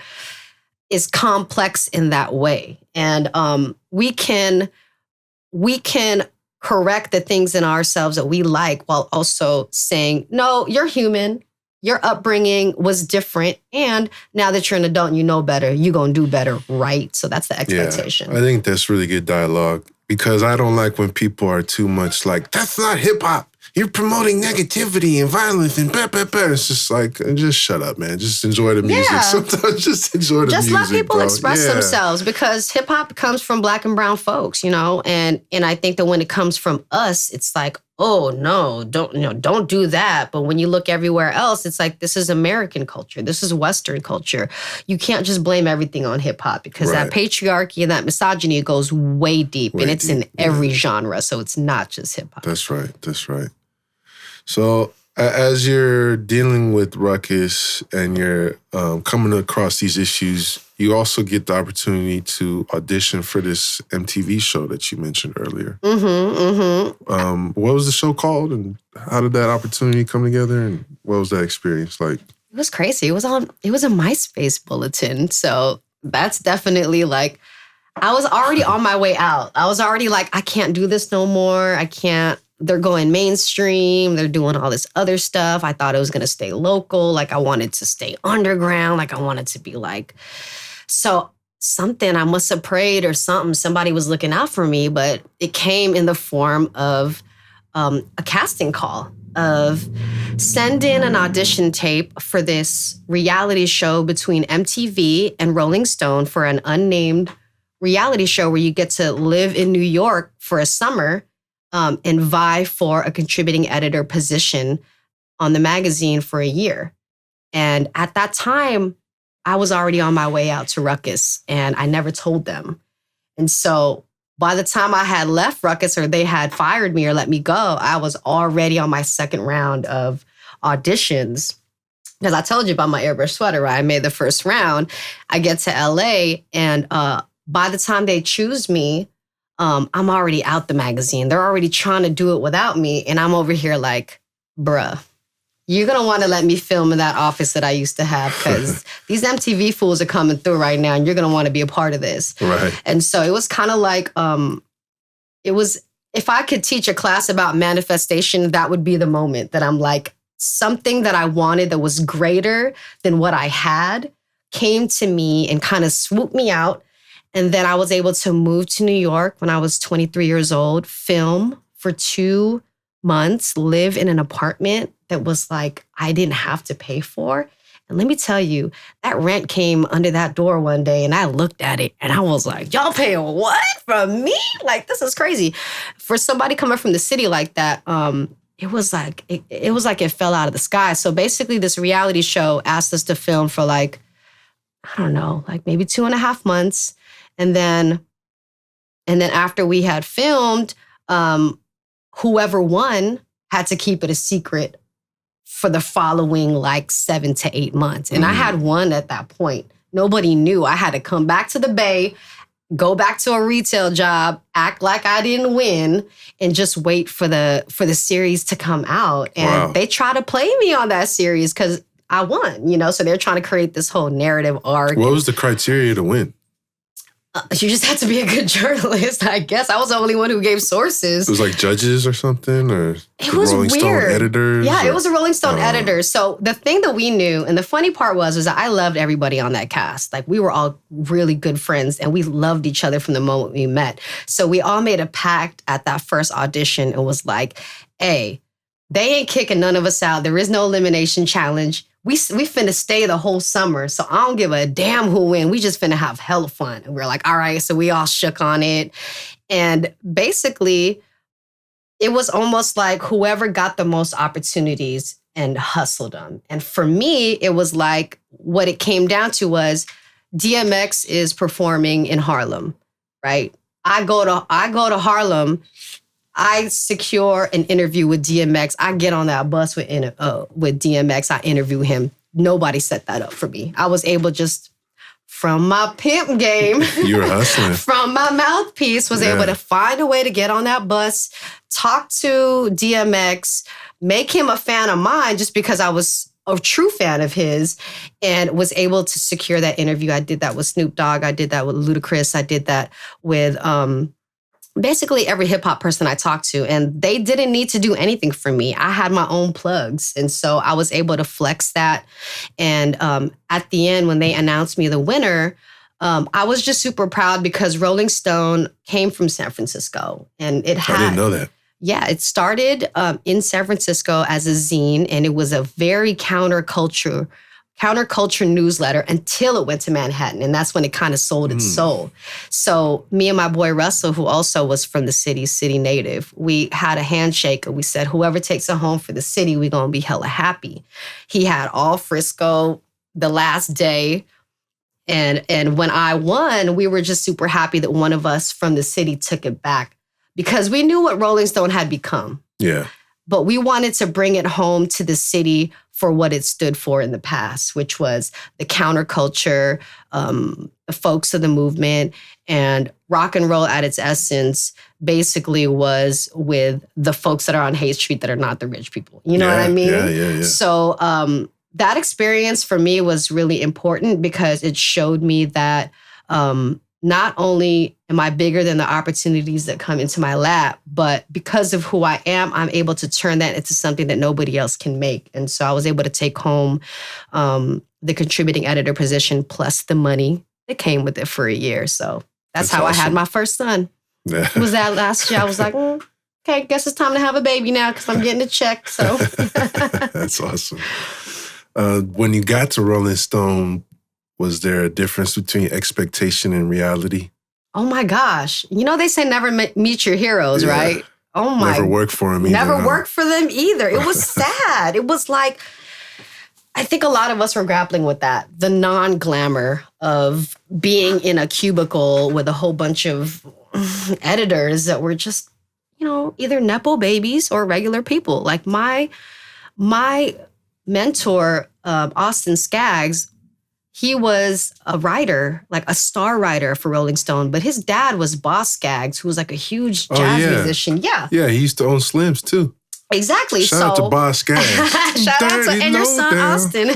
is complex in that way. And we can correct the things in ourselves that we like while also saying, no, you're human. Your upbringing was different. And now that you're an adult and you know better, you're going to do better, right? So that's the expectation. Yeah, I think that's really good dialogue because I don't like when people are too much like, that's not hip hop. You're promoting negativity and violence and blah, blah, blah. It's just like, just shut up, man. Just enjoy the music. Yeah. Sometimes just enjoy the music, just let people express themselves because hip hop comes from Black and brown folks, you know? And I think that when it comes from us, it's like, oh, no, don't do that. But when you look everywhere else, it's like, this is American culture. This is Western culture. You can't just blame everything on hip hop because that patriarchy and that misogyny goes way deep and it's in every genre. So it's not just hip hop. That's right. So as you're dealing with Ruckus and you're coming across these issues, you also get the opportunity to audition for this MTV show that you mentioned earlier. What was the show called and how did that opportunity come together and what was that experience like? It was crazy. It was a MySpace bulletin. So that's definitely like, I was already on my way out. I was already like, I can't do this no more. I can't. They're going mainstream. They're doing all this other stuff. I thought it was going to stay local. Like I wanted to stay underground. Like I wanted to be like, so something, I must have prayed or something. Somebody was looking out for me, but it came in the form of a casting call of send in an audition tape for this reality show between MTV and Rolling Stone for an unnamed reality show where you get to live in New York for a summer and vie for a contributing editor position on the magazine for a year. And at that time, I was already on my way out to Ruckus and I never told them. And so by the time I had left Ruckus or they had fired me or let me go, I was already on my second round of auditions. Because I told you about my airbrush sweater, right? I made the first round. I get to LA and by the time they choose me, I'm already out the magazine. They're already trying to do it without me. And I'm over here like, bruh, you're going to want to let me film in that office that I used to have because these MTV fools are coming through right now and you're going to want to be a part of this. Right. And so it was kind of like, it was, if I could teach a class about manifestation, that would be the moment that I'm like, something that I wanted that was greater than what I had came to me and kind of swooped me out. And then I was able to move to New York when I was 23 years old, film for 2 months, live in an apartment that was like, I didn't have to pay for. And let me tell you, that rent came under that door one day and I looked at it and I was like, y'all paying what from me? Like, this is crazy. For somebody coming from the city like that, it was like it fell out of the sky. So basically this reality show asked us to film for like, I don't know, like maybe 2.5 months. And then after we had filmed, whoever won had to keep it a secret for the following like 7 to 8 months. And I had won at that point. Nobody knew. I had to come back to the Bay, go back to a retail job, act like I didn't win, and just wait for the series to come out. And they try to play me on that series because I won, you know? So they're trying to create this whole narrative arc. What was the criteria to win? You just have to be a good journalist, I guess. I was the only one who gave sources. It was like judges or something? Or it was Rolling weird. Stone editors? Yeah, it was a Rolling Stone editor. So the thing that we knew, and the funny part was that I loved everybody on that cast. Like, we were all really good friends, and we loved each other from the moment we met. So we all made a pact at that first audition. It was like, hey, they ain't kicking none of us out. There is no elimination challenge. We finna stay the whole summer, so I don't give a damn who win. We just finna have hella fun. And we're like, all right, so we all shook on it. And basically, it was almost like whoever got the most opportunities and hustled them. And for me, it was like, what it came down to was DMX is performing in Harlem, right? I go to Harlem. I secure an interview with DMX. I get on that bus with DMX. I interview him. Nobody set that up for me. I was able just from my pimp game, you were hustling. From my mouthpiece, was able to find a way to get on that bus, talk to DMX, make him a fan of mine just because I was a true fan of his, and was able to secure that interview. I did that with Snoop Dogg. I did that with Ludacris. I did that with basically every hip hop person I talked to, and they didn't need to do anything for me. I had my own plugs. And so I was able to flex that. And at the end, when they announced me the winner, I was just super proud because Rolling Stone came from San Francisco, and I didn't know that. Yeah, it started in San Francisco as a zine, and it was a very counterculture newsletter until it went to Manhattan. And that's when it kind of sold its soul. So me and my boy Russell, who also was from the city native, we had a handshake and we said, whoever takes it home for the city, we're going to be hella happy. He had all Frisco the last day. And when I won, we were just super happy that one of us from the city took it back because we knew what Rolling Stone had become. Yeah. But we wanted to bring it home to the city for what it stood for in the past, which was the counterculture, the folks of the movement, and rock and roll at its essence basically was with the folks that are on Hayes Street that are not the rich people. You know what I mean? Yeah. So that experience for me was really important because it showed me that not only am I bigger than the opportunities that come into my lap, but because of who I am, I'm able to turn that into something that nobody else can make. And so I was able to take home the contributing editor position plus the money that came with it for a year. So that's how awesome. I had my first son. Yeah. It was that last year. I was like, okay, guess it's time to have a baby now because I'm getting a check. So that's awesome. When you got to Rolling Stone, was there a difference between expectation and reality? Oh my gosh. You know, they say never meet your heroes, right? Oh my. Never worked for them either. Never worked for them either. It was sad. It was like, I think a lot of us were grappling with that. The non-glamour of being in a cubicle with a whole bunch of editors that were just, you know, either Nepo babies or regular people. Like my mentor, Austin Skaggs, he was a writer, like a star writer for Rolling Stone, but his dad was Boss Skaggs, who was like a huge jazz musician. Yeah. Yeah, he used to own Slims too. Exactly. Shout out to Boss Skaggs. Shout out to and your son Austin.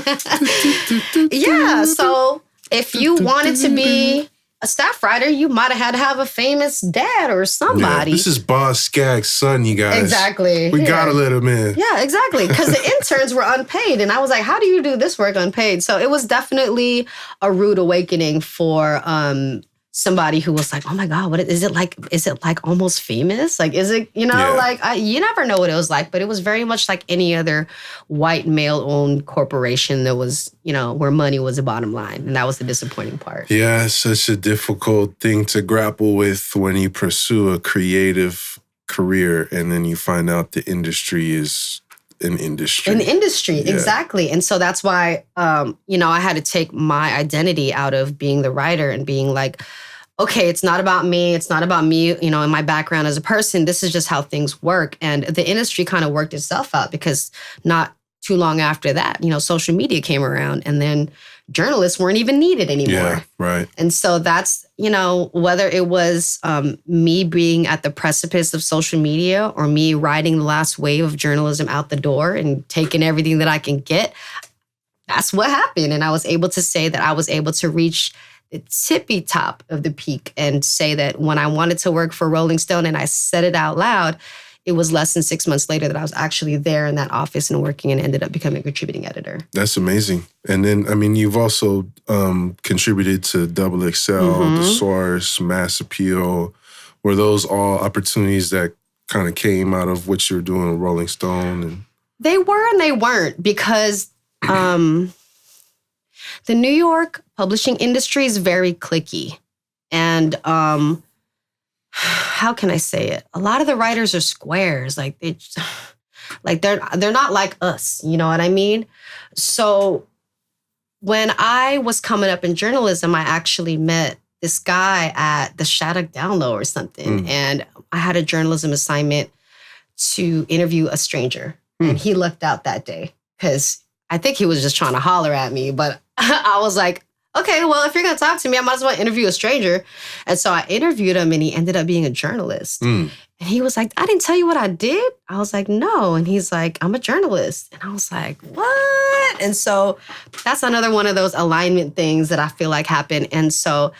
Yeah. So if you wanted to be a staff writer, you might have had to have a famous dad or somebody. Yeah, this is Boss Skaggs' son, you guys. Exactly. We gotta let him in. Yeah, exactly. Because the interns were unpaid. And I was like, how do you do this work unpaid? So it was definitely a rude awakening for somebody who was like, oh my God, what is it like? Is it like almost famous? Like, is it, you never know what it was like, but it was very much like any other white male-owned corporation that was, where money was the bottom line. And that was the disappointing part. Yeah, it's such a difficult thing to grapple with when you pursue a creative career and then you find out the industry is an industry. Exactly. And so that's why, I had to take my identity out of being the writer and being like, okay, it's not about me. It's not about me, in my background as a person. This is just how things work. And the industry kind of worked itself out because not too long after that, social media came around and then journalists weren't even needed anymore. Yeah, right. And so that's, whether it was me being at the precipice of social media or me riding the last wave of journalism out the door and taking everything that I can get, that's what happened. And I was able to say that I was able to reach the tippy top of the peak and say that when I wanted to work for Rolling Stone and I said it out loud, it was less than 6 months later that I was actually there in that office and working and ended up becoming a contributing editor. That's amazing. And then, you've also contributed to Double XL, The Source, Mass Appeal. Were those all opportunities that kind of came out of what you're doing with Rolling Stone? And They were and they weren't because the New York publishing industry is very cliquey. And how can I say it? A lot of the writers are squares. They're not like us. You know what I mean? So when I was coming up in journalism, I actually met this guy at the Shattuck Download or something. And I had a journalism assignment to interview a stranger. And he lucked out that day because I think he was just trying to holler at me. But I was like, okay, well, if you're going to talk to me, I might as well interview a stranger. And so I interviewed him and he ended up being a journalist. And he was like, I didn't tell you what I did. I was like, no. And he's like, I'm a journalist. And I was like, what? And so that's another one of those alignment things that I feel like happened. And so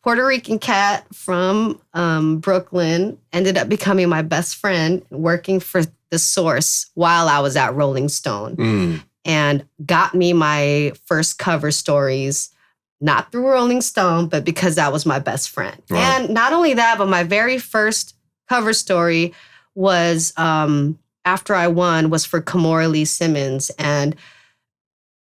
Puerto Rican cat from Brooklyn ended up becoming my best friend working for The Source while I was at Rolling Stone and got me my first cover stories, not through Rolling Stone, but because that was my best friend. Wow. And not only that, but my very first cover story was after I won was for Kimora Lee Simmons. And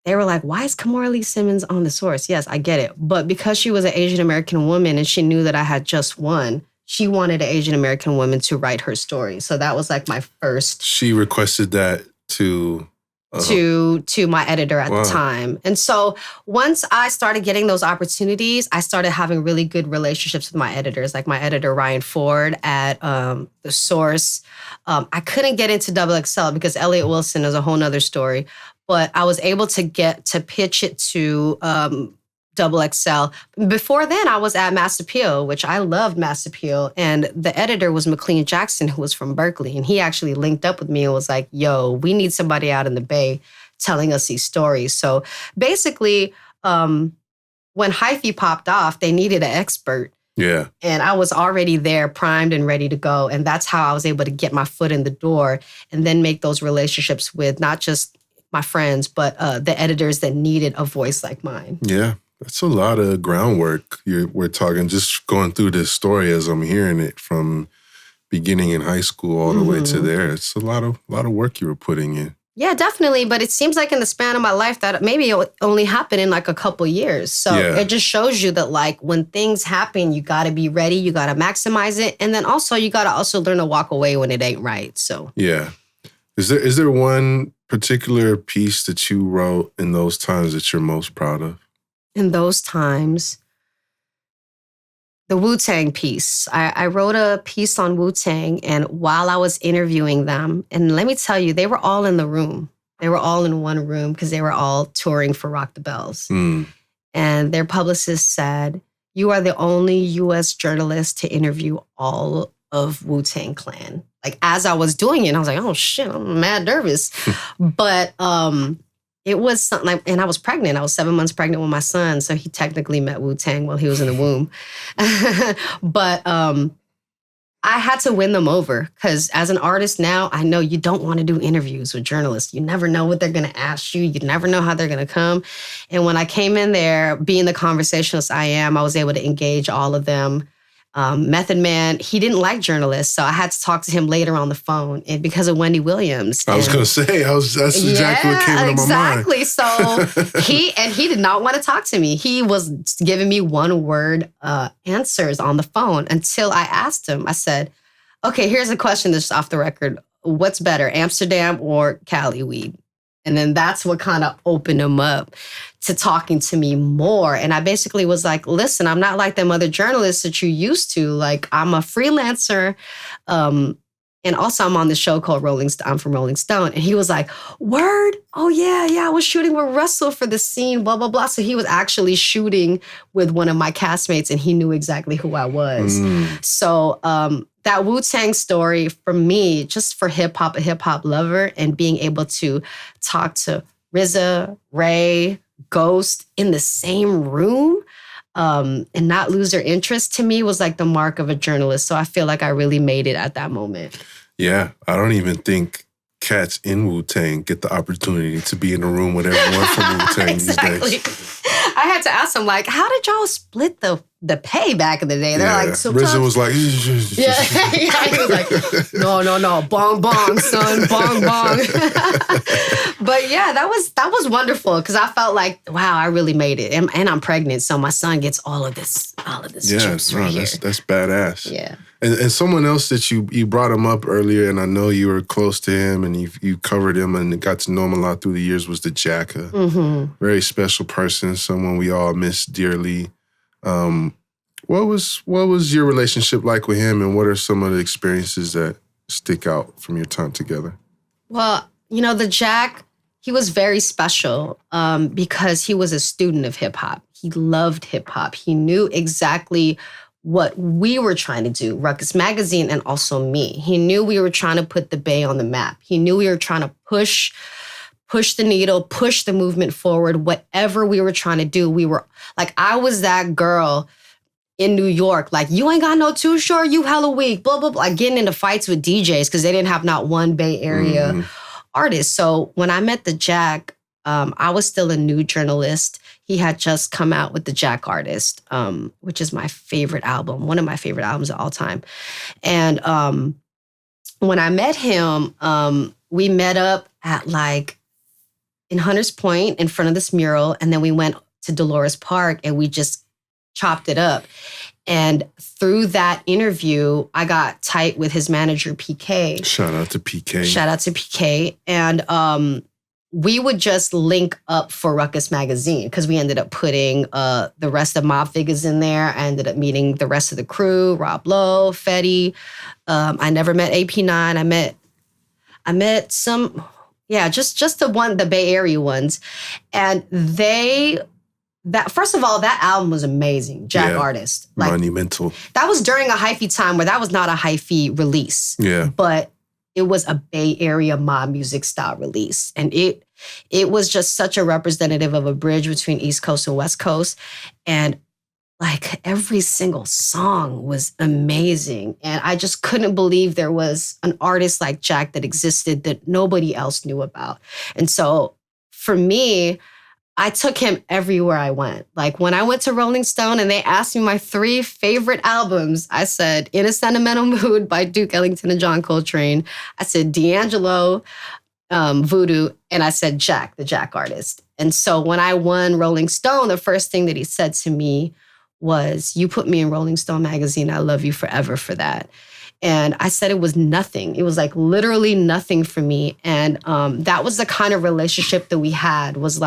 they were like, why is Kimora Lee Simmons on The Source? Yes, I get it. But because she was an Asian American woman and she knew that I had just won, she wanted an Asian American woman to write her story. So that was like my first. She requested that to my editor at the time. And so once I started getting those opportunities, I started having really good relationships with my editors, like my editor, Ryan Ford at The Source. I couldn't get into Double XL because Elliot Wilson is a whole nother story, but I was able to get to pitch it to Double XL. Before then, I was at Mass Appeal, which I loved Mass Appeal. And the editor was McLean Jackson, who was from Berkeley. And he actually linked up with me and was like, yo, we need somebody out in the Bay telling us these stories. So basically, when Hyphy popped off, they needed an expert. Yeah. And I was already there, primed and ready to go. And that's how I was able to get my foot in the door and then make those relationships with not just my friends, but the editors that needed a voice like mine. Yeah. That's a lot of groundwork. We're talking, just going through this story as I'm hearing it from beginning in high school all the way to there. It's a lot of work you were putting in. Yeah, definitely. But it seems like in the span of my life that maybe it only happened in like a couple years. So It just shows you that like when things happen, you got to be ready. You got to maximize it. And then also you got to also learn to walk away when it ain't right. So yeah. Is there one particular piece that you wrote in those times that you're most proud of? In those times, the Wu-Tang piece. I wrote a piece on Wu-Tang, and while I was interviewing them, and let me tell you, they were all in the room. They were all in one room because they were all touring for Rock the Bells. And their publicist said, you are the only U.S. journalist to interview all of Wu-Tang Clan. Like as I was doing it, I was like, oh shit, I'm mad nervous. But it was something like, and I was pregnant. I was 7 months pregnant with my son. So he technically met Wu-Tang while he was in the womb. But I had to win them over because as an artist now, I know you don't want to do interviews with journalists. You never know what they're going to ask you. You never know how they're going to come. And when I came in there, being the conversationalist I am, I was able to engage all of them. Method Man, he didn't like journalists, so I had to talk to him later on the phone, and because of Wendy Williams. I was going to say, that's exactly what came into my mind. Exactly. So he did not want to talk to me. He was giving me one-word answers on the phone until I asked him. I said, okay, here's a question that's off the record. What's better, Amsterdam or Cali weed? And then that's what kind of opened him up to talking to me more. And I basically was like, listen, I'm not like them other journalists that you used to. Like, I'm a freelancer. And also I'm on the show called I'm from Rolling Stone. And he was like, word? Oh, yeah, I was shooting with Russell for the scene, blah, blah, blah. So he was actually shooting with one of my castmates and he knew exactly who I was. So that Wu-Tang story for me, just for hip hop, a hip hop lover, and being able to talk to RZA, Ray, Ghost in the same room and not lose their interest, to me was like the mark of a journalist. So I feel like I really made it at that moment. Yeah, I don't even think cats in Wu-Tang get the opportunity to be in the room with everyone from Wu-Tang exactly. these days. I had to ask them, like, how did y'all split the pay back in the day? They're like, so RZA was like, he was like, no, bong bong, son, bong bong. But yeah, that was wonderful because I felt like, wow, I really made it, and I'm pregnant, so my son gets all of this. Yeah, that's badass. Yeah. And someone else that you brought him up earlier, and I know you were close to him, and you covered him and got to know him a lot through the years, was the Jacka. Mm-hmm. Very special person, someone we all miss dearly. What was your relationship like with him, and what are some of the experiences that stick out from your time together? Well, the Jack, he was very special because he was a student of hip hop. He loved hip hop. He knew exactly what we were trying to do, Ruckus Magazine, and also me. He knew we were trying to put the Bay on the map. He knew we were trying to push the needle, push the movement forward. Whatever we were trying to do, we were like, I was that girl in New York, like, you ain't got no Too Short, you hella weak, blah, blah, blah, like getting into fights with DJs because they didn't have not one Bay Area artist. So when I met the Jack, I was still a new journalist. He had just come out with the Jack Artist, which is my favorite album, one of my favorite albums of all time. And when I met him, we met up at in Hunters Point in front of this mural. And then we went to Dolores Park and we just chopped it up. And through that interview, I got tight with his manager, PK. Shout out to PK. And we would just link up for Ruckus Magazine because we ended up putting the rest of Mob Figures in there. I ended up meeting the rest of the crew, Rob Lowe, Fetty. I never met AP9. I met some, just the Bay Area ones. And first of all, that album was amazing. Jack Artist. Monumental. That was during a hyphy time where that was not a hyphy release. Yeah. But it was a Bay Area mob music style release. And it was just such a representative of a bridge between East Coast and West Coast. And every single song was amazing. And I just couldn't believe there was an artist like Jack that existed that nobody else knew about. And so for me, I took him everywhere I went. Like when I went to Rolling Stone and they asked me my 3 favorite albums, I said In a Sentimental Mood by Duke Ellington and John Coltrane. I said D'Angelo, Voodoo, and I said Jack, the Jack Artist. And so when I won Rolling Stone, the first thing that he said to me was, you put me in Rolling Stone magazine. I love you forever for that. And I said it was nothing. It was literally nothing for me. And that was the kind of relationship that we had, was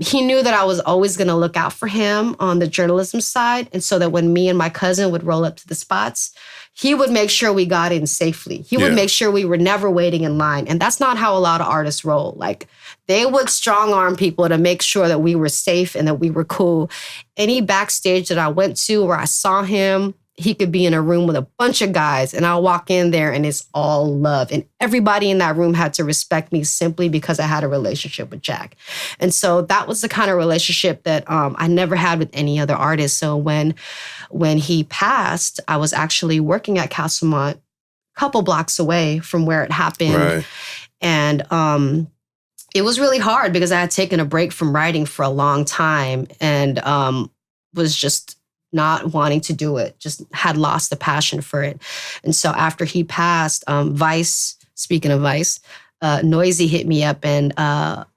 he knew that I was always going to look out for him on the journalism side. And so that when me and my cousin would roll up to the spots, he would make sure we got in safely. He would make sure we were never waiting in line. And that's not how a lot of artists roll. They would strong arm people to make sure that we were safe and that we were cool. Any backstage that I went to where I saw him, he could be in a room with a bunch of guys and I'll walk in there and it's all love. And everybody in that room had to respect me simply because I had a relationship with Jack. And so that was the kind of relationship that I never had with any other artist. So when he passed, I was actually working at Castlemont, a couple blocks away from where it happened. Right. And it was really hard because I had taken a break from writing for a long time and was just not wanting to do it, just had lost the passion for it. And so after he passed, Vice, speaking of Vice, Noisy hit me up and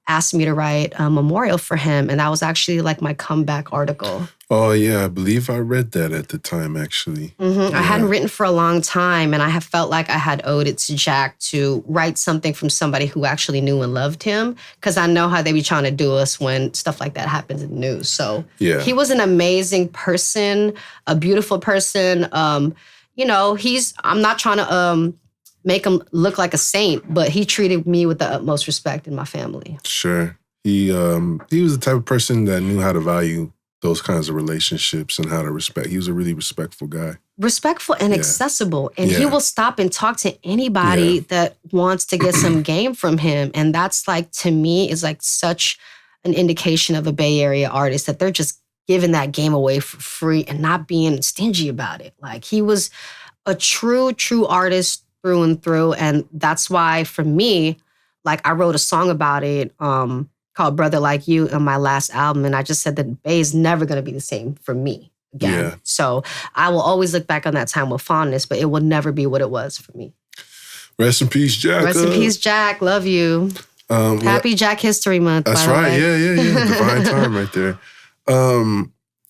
asked me to write a memorial for him. And that was actually like my comeback article. Oh, yeah. I believe I read that at the time, actually. Mm-hmm. Yeah. I hadn't written for a long time, and I have felt like I had owed it to Jack to write something from somebody who actually knew and loved him, because I know how they be trying to do us when stuff like that happens in the news. So he was an amazing person, a beautiful person. I'm not trying to make him look like a saint, but he treated me with the utmost respect in my family. Sure. He was the type of person that knew how to value those kinds of relationships and how to respect. He was a really respectful guy. Respectful and accessible. And he will stop and talk to anybody that wants to get some game from him. And that's like, to me, is like such an indication of a Bay Area artist, that they're just giving that game away for free and not being stingy about it. Like, he was a true artist through and through. And that's why, for me, like, I wrote a song about it, called Brother Like You on my last album. And I just said that Bay is never going to be the same for me again. Yeah. So I will always look back on that time with fondness, but it will never be what it was for me. Rest in peace, Jack. Rest in peace, Jack. Love you. Happy Jack History Month. That's right. Yeah. Divine time right there.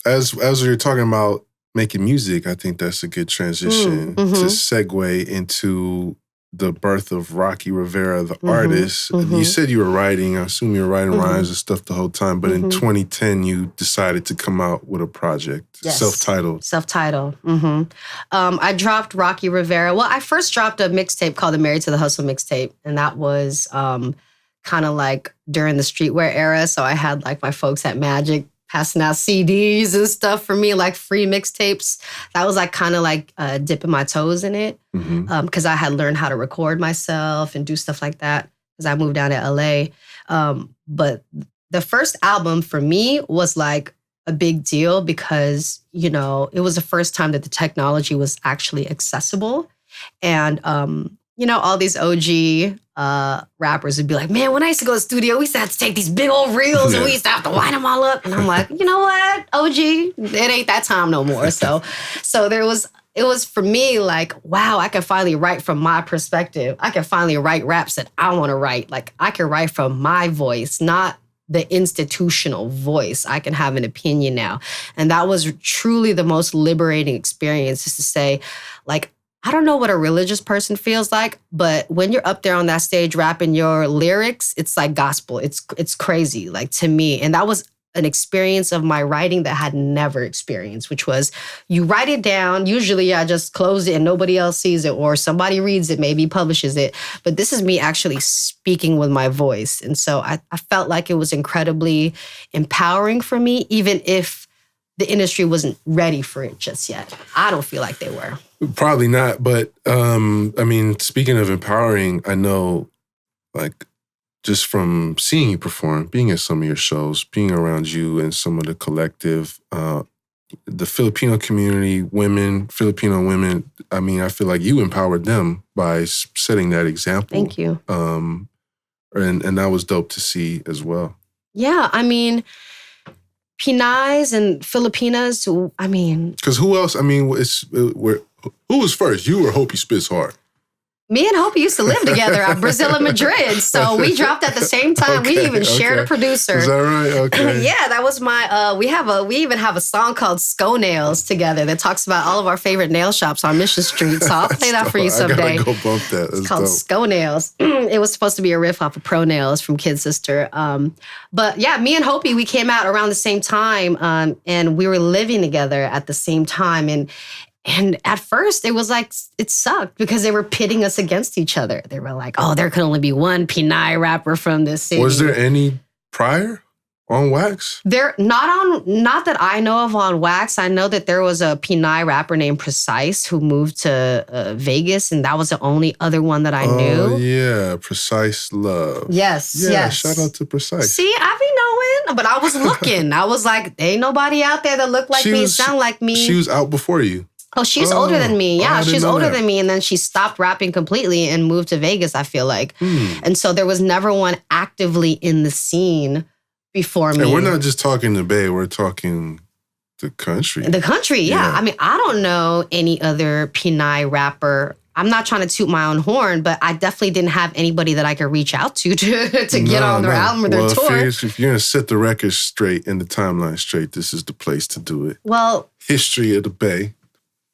As we were talking about making music, I think that's a good transition to segue into the birth of Rocky Rivera, the artist. You said you were writing. I assume you were writing rhymes and stuff the whole time. But in 2010, you decided to come out with a project, self-titled. Self-titled. I dropped Rocky Rivera. Well, I first dropped a mixtape called the Married to the Hustle mixtape. And that was kind of like during the streetwear era. So I had like my folks at Magic passing out CDs and stuff for me, like free mixtapes. That was like kind of like dipping my toes in it, because I had learned how to record myself and do stuff like that because I moved down to LA. But the first album for me was like a big deal because, it was the first time that the technology was actually accessible. And, all these OG rappers would be like, man, when I used to go to the studio, we used to have to take these big old reels and we used to have to wind them all up. And I'm like, you know what, OG, it ain't that time no more. So it was for me like, wow, I can finally write from my perspective. I can finally write raps that I want to write. Like, I can write from my voice, not the institutional voice. I can have an opinion now. And that was truly the most liberating experience, is to say, like, I don't know what a religious person feels like, but when you're up there on that stage rapping your lyrics, it's like gospel. It's crazy, like, to me. And that was an experience of my writing that I had never experienced, which was you write it down. Usually I just close it and nobody else sees it, or somebody reads it, maybe publishes it. But this is me actually speaking with my voice. And so I felt like it was incredibly empowering for me, even if the industry wasn't ready for it just yet. I don't feel like they were. Probably not. But speaking of empowering, I know, like, just from seeing you perform, being at some of your shows, being around you and some of the collective, the Filipino community, Filipino women, I feel like you empowered them by setting that example. Thank you. And that was dope to see as well. Yeah, Pinays and Filipinas, Because who else? Who was first, you or Hopi Spits Hard? Me and Hopi used to live together at Brazil and Madrid. So we dropped at the same time. We even shared a producer. Is that right? Okay. Yeah, that was my, we even have a song called Sko Nails together that talks about all of our favorite nail shops on Mission Street. So I'll play that for you someday. I gotta go bump that. That's it's called Sko Nails. It was supposed to be a riff off of Pro Nails from Kid Sister. But yeah, me and Hopi, we came out around the same time, and we were living together at the same time. And at first, it was like, it sucked because they were pitting us against each other. They were like, oh, there could only be one Pinay rapper from this city. Was there any prior? On wax? They're not that I know of on wax. I know that there was a Pinay rapper named Precise who moved to Vegas, and that was the only other one that I knew. Oh, yeah. Precise Love. Yes, yeah, shout out to Precise. See, I be knowing, but I was looking. I was like, ain't nobody out there that look like me, sound like me. She was out before you. Oh, she's older than me. Yeah, she's older than me. And then she stopped rapping completely and moved to Vegas, I feel like. And so there was never one actively in the scene before me. And we're not just talking the Bay, we're talking the country. The country, yeah. I mean, I don't know any other Pinay rapper. I'm not trying to toot my own horn, but I definitely didn't have anybody that I could reach out to get on their album or their tour. If you're going to set the record straight and the timeline straight, this is the place to do it. Well, History of the Bay.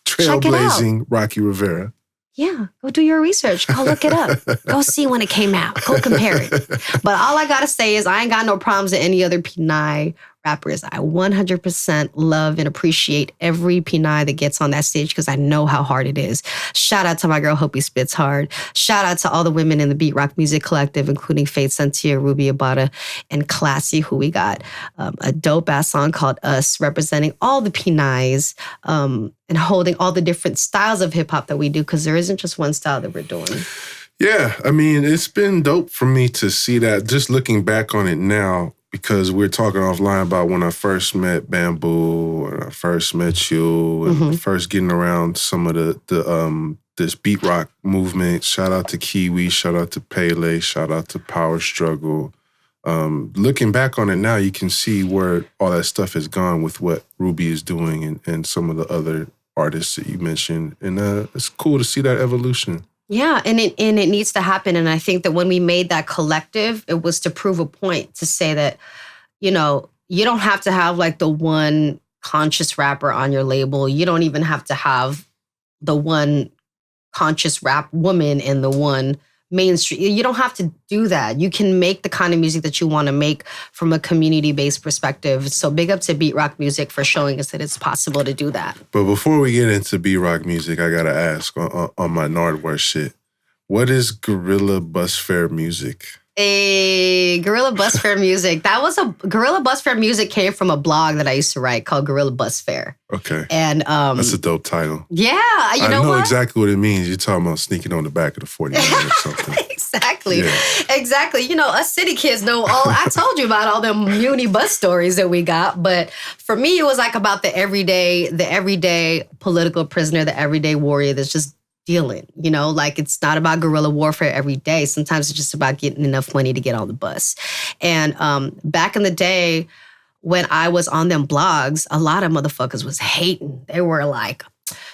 Trailblazing Rocky Rivera. Yeah, go do your research. Go look it up. Go see when it came out. Go compare it. But all I got to say is I ain't got no problems with any other Pinay rappers. I 100% love and appreciate every Pinay that gets on that stage because I know how hard it is. Shout out to my girl, Hopi Spits Hard. Shout out to all the women in the Beat Rock Music Collective, including Faith Santia, Ruby Abada, and Classy, who we got a dope-ass song called Us, representing all the Pinays and holding all the different styles of hip-hop that we do because there isn't just one style that we're doing. Yeah, I mean, it's been dope for me to see that, just looking back on it now, because we're talking offline about when I first met Bamboo, and I first met you, and first getting around some of the this beat rock movement. Shout out to Kiwi, shout out to Pele, shout out to Power Struggle. Looking back on it now, you can see where all that stuff has gone with what Ruby is doing and some of the other artists that you mentioned. And it's cool to see that evolution. Yeah, and it needs to happen. And I think that when we made that collective, it was to prove a point, to say that, you know, you don't have to have like the one conscious rapper on your label. You don't even have to have the one conscious rap woman and the one mainstream. You don't have to do that. You can make the kind of music that you want to make from a community-based perspective. So big up to Beat Rock Music for showing us that it's possible to do that. But before we get into Beat Rock Music, I got to ask on my Nardwuar shit, what is Guerrilla Bus Fare Music? Guerrilla Bus Fare Music. Guerrilla Bus Fare Music came from a blog that I used to write called Guerrilla Bus Fare. Okay. And that's a dope title. Yeah, I know exactly what it means. You're talking about sneaking on the back of the 49 or something. Exactly. Yeah. Exactly. You know, us city kids know all. I told you about all the muni bus stories that we got, but for me, it was like about the everyday political prisoner, the everyday warrior that's just dealing, you know, like it's not about guerrilla warfare every day. Sometimes it's just about getting enough money to get on the bus. And back in the day when I was on them blogs, a lot of motherfuckers was hating. They were like,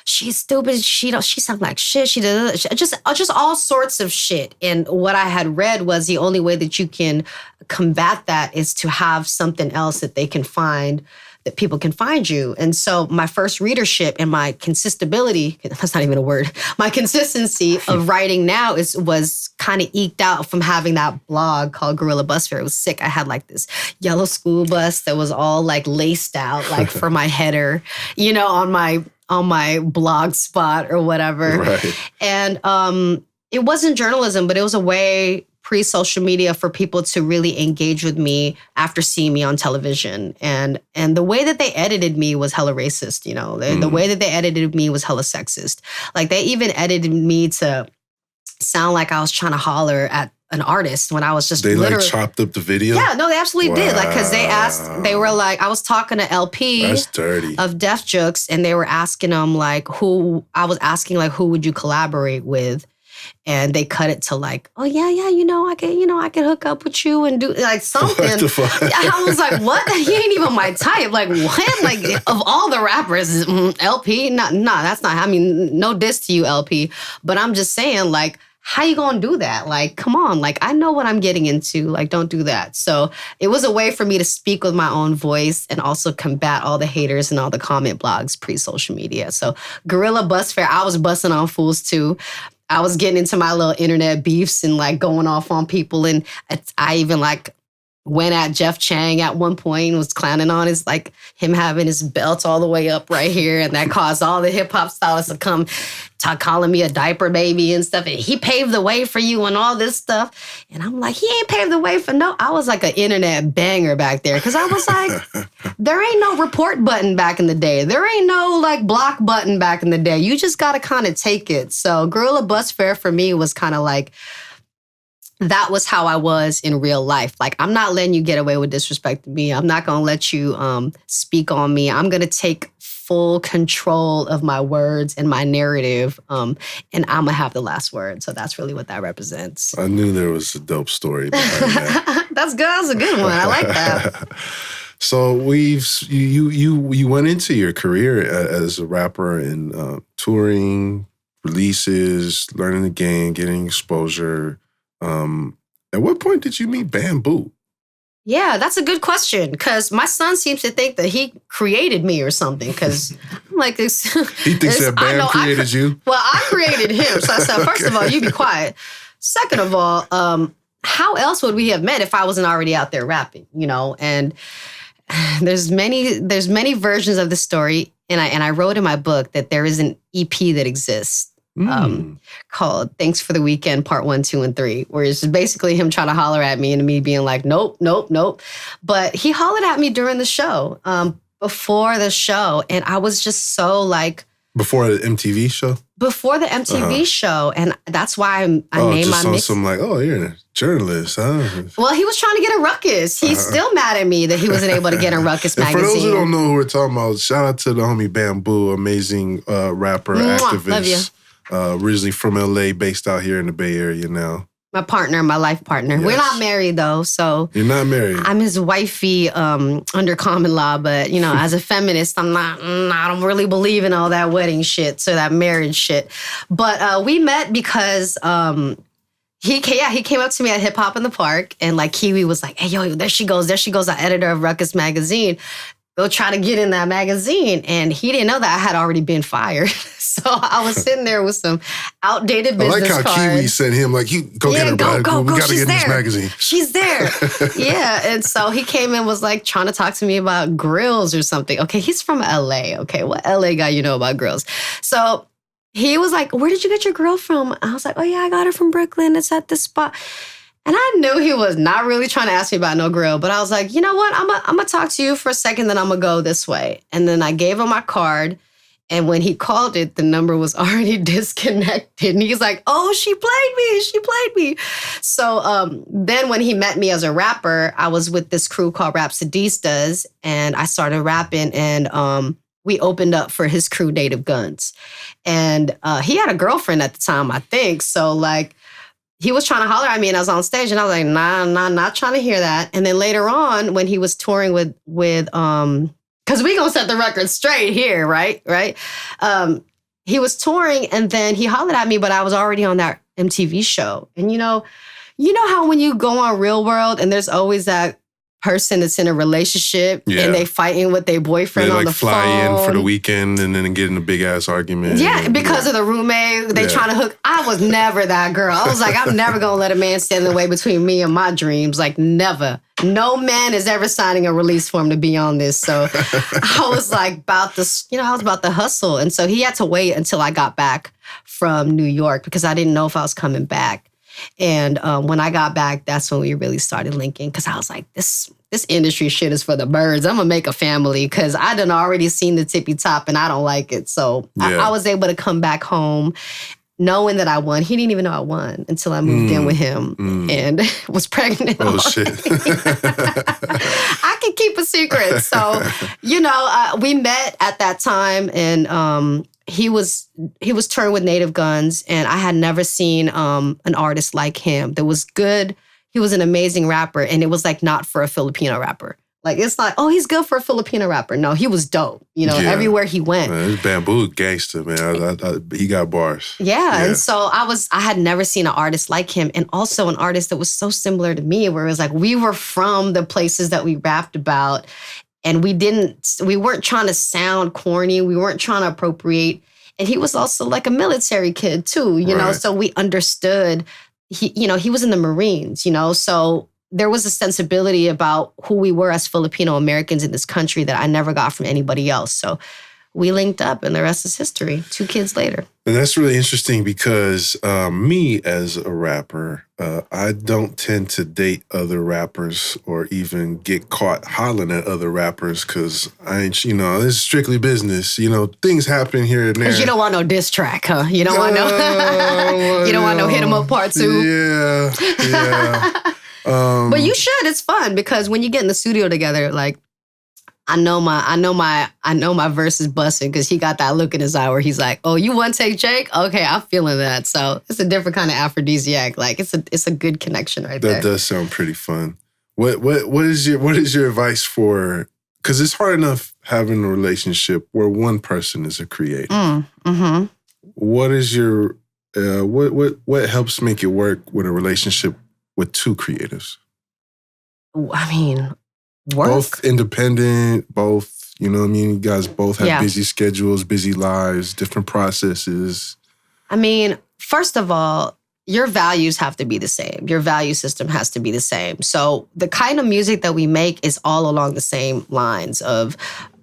she's stupid. She sound like shit. She does just all sorts of shit. And what I had read was the only way that you can combat that is to have something else that they can find, that people can find you. And so my first readership and my consistency, that's not even a word, my consistency of writing now was kind of eked out from having that blog called Guerrilla Bus Fare. It was sick. I had like this yellow school bus that was all like laced out, like for my header, you know, on my blog spot or whatever. Right. And it wasn't journalism, but it was a way pre-social media for people to really engage with me after seeing me on television. And the way that they edited me was hella racist, you know. The way that they edited me was hella sexist. Like they even edited me to sound like I was trying to holler at an artist when I was just literally... They like chopped up the video? Yeah, no, they absolutely did. Like, because they were like, I was talking to LP That's dirty. Of Def Jux, and they were asking him like, who would you collaborate with? And they cut it to like, oh yeah, I can hook up with you and do like something. What the fuck? I was like, what? He ain't even my type. Like what? Like of all the rappers, LP? Nah, that's not. I mean, no diss to you, LP. But I'm just saying, like, how you gonna do that? Like, come on. Like, I know what I'm getting into. Like, don't do that. So it was a way for me to speak with my own voice and also combat all the haters and all the comment blogs pre-social media. So Guerrilla Bus Fare, I was busting on fools too. I was getting into my little internet beefs and like going off on people. And I even like went at Jeff Chang at one point and was clowning on his, like, him having his belt all the way up right here. And that caused all the hip hop stylists to come calling me a diaper baby and stuff. And he paved the way for you and all this stuff. And I'm like, he ain't paved the way for no. I was like an internet banger back there. Cause I was like, there ain't no report button back in the day. There ain't no like block button back in the day. You just got to kind of take it. So Gorilla Bus Fair for me was kind of like, that was how I was in real life. Like, I'm not letting you get away with disrespecting me. I'm not going to let you speak on me. I'm going to take full control of my words and my narrative, and I'm going to have the last word. So that's really what that represents. I knew there was a dope story behind that. That's good. That's a good one. I like that. So you went into your career as a rapper in touring, releases, learning the game, getting exposure. At what point did you meet Bamboo? Yeah, that's a good question, because my son seems to think that he created me or something, because I'm like this. He thinks that Bam created you? Well, I created him. So I said, first of all, you be quiet. Second of all, how else would we have met if I wasn't already out there rapping, you know? And there's many versions of the story, and I wrote in my book that there is an EP that exists. Called Thanks for the Weekend Part 1, 2, and 3, where it's basically him trying to holler at me and me being like, nope, nope, nope. But he hollered at me during the show, before the show. And I was just so like... Before the MTV show? Before the MTV show. And that's why I named my mix. Some like, oh, you're a journalist, huh? Well, he was trying to get a Ruckus. He's still mad at me that he wasn't able to get a Ruckus magazine. For those who don't know who we're talking about, shout out to the homie Bamboo, amazing rapper, activist. Love you. Originally from LA, based out here in the Bay Area now. My partner, my life partner. Yes. We're not married though, so. You're not married. I'm his wifey under common law, but you know, as a feminist, I don't really believe in all that wedding shit, so that marriage shit. But we met because he came up to me at Hip Hop in the Park, and like Kiwi was like, hey, yo, there she goes, the editor of Ruckus magazine. Go try to get in that magazine. And he didn't know that I had already been fired. So I was sitting there with some outdated business cards. I like how Kiwi sent him, like, go get her, bro. We got to get in this magazine. She's there. Yeah. And so he came in, was like trying to talk to me about grills or something. Okay, he's from LA. Okay, what LA guy you know about grills? So he was like, where did you get your grill from? I was like, oh yeah, I got her from Brooklyn. It's at this spot. And I knew he was not really trying to ask me about no grill, but I was like, you know what? I'm going to talk to you for a second, then I'm going to go this way. And then I gave him my card. And when he called it, the number was already disconnected. And he's like, oh, she played me. So then when he met me as a rapper, I was with this crew called Rhapsodistas, and I started rapping, and we opened up for his crew, Native Guns. And he had a girlfriend at the time, I think. So like, he was trying to holler at me, and I was on stage, and I was like, nah, not trying to hear that. And then later on, when he was touring with because we gonna set the record straight here, right? He was touring, and then he hollered at me, but I was already on that MTV show. And you know how when you go on Real World, and there's always that person that's in a relationship, and they fighting with their boyfriend on the phone. They like fly in for the weekend and then get in a big ass argument. Yeah, because of the roommate, they trying to hook. I was never that girl. I was like, I'm never going to let a man stand in the way between me and my dreams. Like, never. No man is ever signing a release form to be on this. So I was like about this, I was about to hustle. And so he had to wait until I got back from New York, because I didn't know if I was coming back. And when I got back, that's when we really started linking, because I was like, this industry shit is for the birds. I'm going to make a family, because I done already seen the tippy top and I don't like it. So I was able to come back home knowing that I won. He didn't even know I won until I moved in with him and was pregnant. Oh, shit. I can keep a secret. So, we met at that time, and he was touring with Native Guns, and I had never seen an artist like him that was good. He was an amazing rapper, and it was like not for a Filipino rapper. Like, it's like, oh, he's good for a Filipino rapper. No, he was dope. Everywhere he went. Man, this Bamboo gangster, man. He got bars. Yeah. And so I had never seen an artist like him, and also an artist that was so similar to me, where it was like we were from the places that we rapped about, and we weren't trying to sound corny. We weren't trying to appropriate. And he was also like a military kid too, right. So we understood. He was in the Marines, so there was a sensibility about who we were as Filipino Americans in this country that I never got from anybody else. So we linked up and the rest is history 2 kids later. And that's really interesting because me as a rapper, I don't tend to date other rappers or even get caught hollering at other rappers because I ain't, this is strictly business. Things happen here and there. Because you don't want no diss track, huh? You don't want no, you don't want no hit 'em up part 2. Yeah. But you should. It's fun because when you get in the studio together, like, I know my verse is busting because he got that look in his eye where he's like, "Oh, you one take Jake? Okay, I'm feeling that." So it's a different kind of aphrodisiac. Like it's a good connection right there. That does sound pretty fun. What is your advice for? Because it's hard enough having a relationship where one person is a creator. Mm-hmm. What is your what helps make it work with a relationship with 2 creatives? I mean, work. Both independent, both, you guys both have busy schedules, busy lives, different processes. I mean, first of all, your values have to be the same. Your value system has to be the same. So the kind of music that we make is all along the same lines of,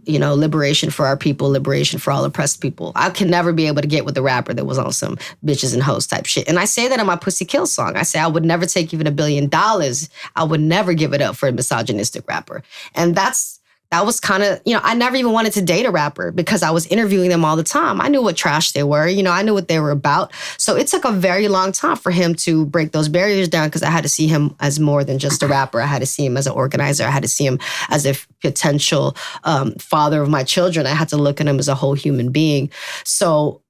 liberation for our people, liberation for all oppressed people. I can never be able to get with a rapper that was on some bitches and hoes type shit. And I say that in my Pussy Kill song. I say I would never take even $1 billion. I would never give it up for a misogynistic rapper. And that was kind of, I never even wanted to date a rapper because I was interviewing them all the time. I knew what trash they were. I knew what they were about. So it took a very long time for him to break those barriers down because I had to see him as more than just a rapper. I had to see him as an organizer. I had to see him as a potential father of my children. I had to look at him as a whole human being. So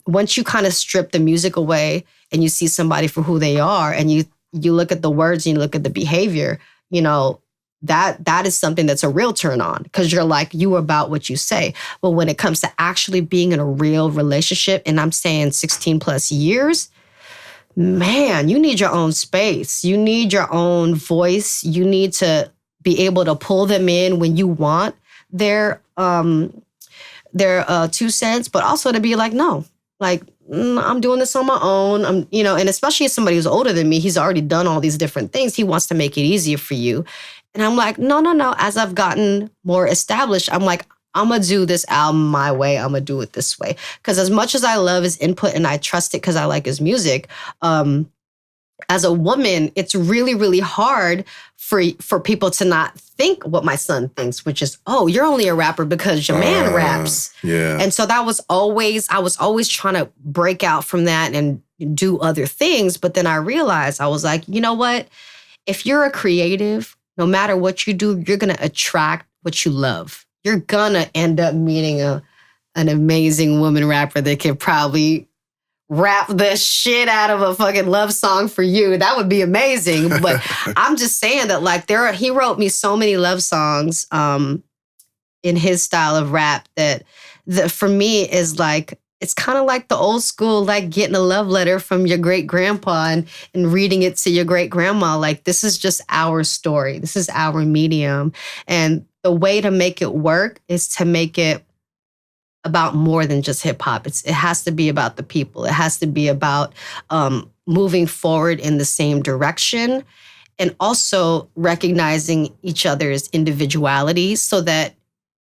once you kind of strip the music away and you see somebody for who they are and you look at the words and you look at the behavior, that is something that's a real turn on because you're like, you are about what you say. But when it comes to actually being in a real relationship, and I'm saying 16 plus years, man, you need your own space. You need your own voice. You need to be able to pull them in when you want their 2 cents, but also to be like, no, like, I'm doing this on my own. And especially as somebody who's older than me, he's already done all these different things. He wants to make it easier for you. And I'm like, no. As I've gotten more established, I'm like, I'm going to do this album my way. I'm going to do it this way. Because as much as I love his input and I trust it because I like his music, as a woman, it's really, really hard for people to not think what my son thinks, which is, oh, you're only a rapper because your man raps. Yeah. And so I was always trying to break out from that and do other things. But then I realized, I was like, you know what? If you're a creative, no matter what you do, you're going to attract what you love. You're going to end up meeting an amazing woman rapper that can probably rap the shit out of a fucking love song for you. That would be amazing. But I'm just saying that like he wrote me so many love songs in his style of rap that for me is like, it's kind of like the old school, like getting a love letter from your great grandpa and reading it to your great grandma. Like, this is just our story. This is our medium. And the way to make it work is to make it about more than just hip hop. It has to be about the people. It has to be about moving forward in the same direction and also recognizing each other's individualities so that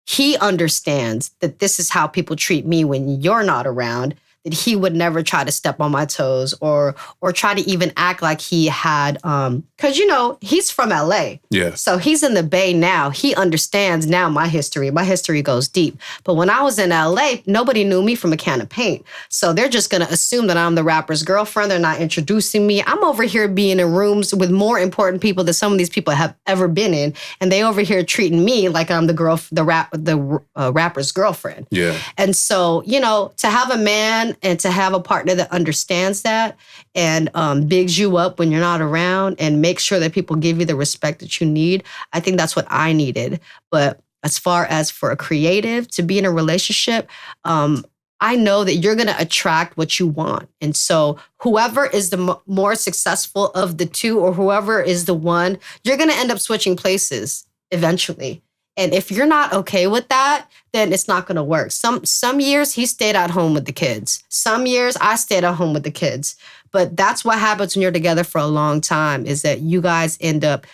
he understands that this is how people treat me when you're not around, that he would never try to step on my toes or try to even act like he had, because, he's from LA. Yeah. So he's in the Bay now. He understands now my history. My history goes deep. But when I was in LA, nobody knew me from a can of paint. So they're just going to assume that I'm the rapper's girlfriend. They're not introducing me. I'm over here being in rooms with more important people than some of these people have ever been in. And they over here treating me like I'm the rapper's girlfriend. Yeah. And so, to have a man and to have a partner that understands that and bigs you up when you're not around and make sure that people give you the respect that you need, I think that's what I needed. But as far as for a creative to be in a relationship, I know that you're going to attract what you want. And so whoever is the more successful of the two or whoever is the one, you're going to end up switching places eventually. And if you're not okay with that, then it's not going to work. Some years he stayed at home with the kids. Some years I stayed at home with the kids. But that's what happens when you're together for a long time, is that you guys end up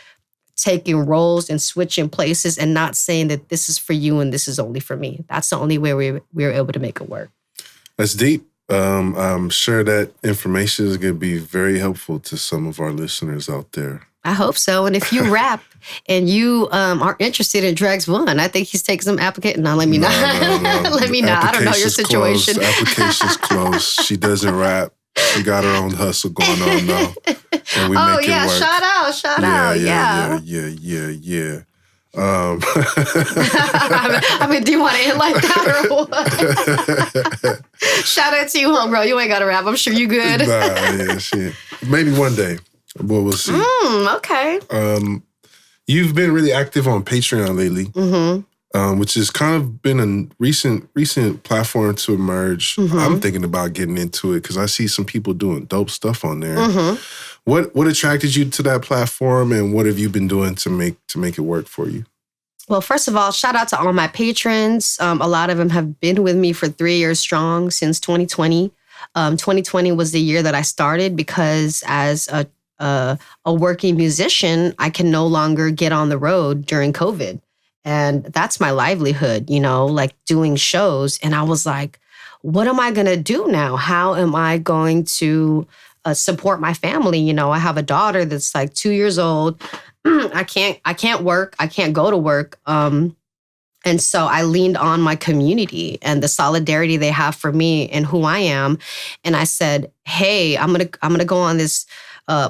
taking roles and switching places and not saying that this is for you and this is only for me. That's the only way we were able to make it work. That's deep. I'm sure that information is going to be very helpful to some of our listeners out there. I hope so. And if you rap and you are interested in Dregs One, I think he's taking some application. No, let me know. Let me know. I don't know your situation. Application's closed. She doesn't rap. She got her own hustle going on now. And we make it work. Shout out. Yeah. I mean, do you want to end like that or what? Shout out to you, homegirl. You ain't got to rap. I'm sure you good. Shit. Maybe one day. We'll see. Okay. You've been really active on Patreon lately, which has kind of been a recent platform to emerge. I'm thinking about getting into it because I see some people doing dope stuff on there. What attracted you to that platform, and what have you been doing to make it work for you? Well, first of all, shout out to all my patrons. A lot of them have been with me for 3 years strong since 2020. 2020 was the year that I started because as a working musician, I can no longer get on the road during COVID. And that's my livelihood, like doing shows. And I was like, what am I going to do now? How am I going to support my family? I have a daughter that's like 2 years old. I can't work. I can't go to work. And so I leaned on my community and the solidarity they have for me and who I am. And I said, hey, I'm gonna go on this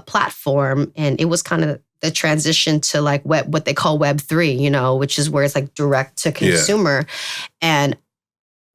platform. And it was kind of the transition to like what they call Web3, which is where it's like direct to consumer. And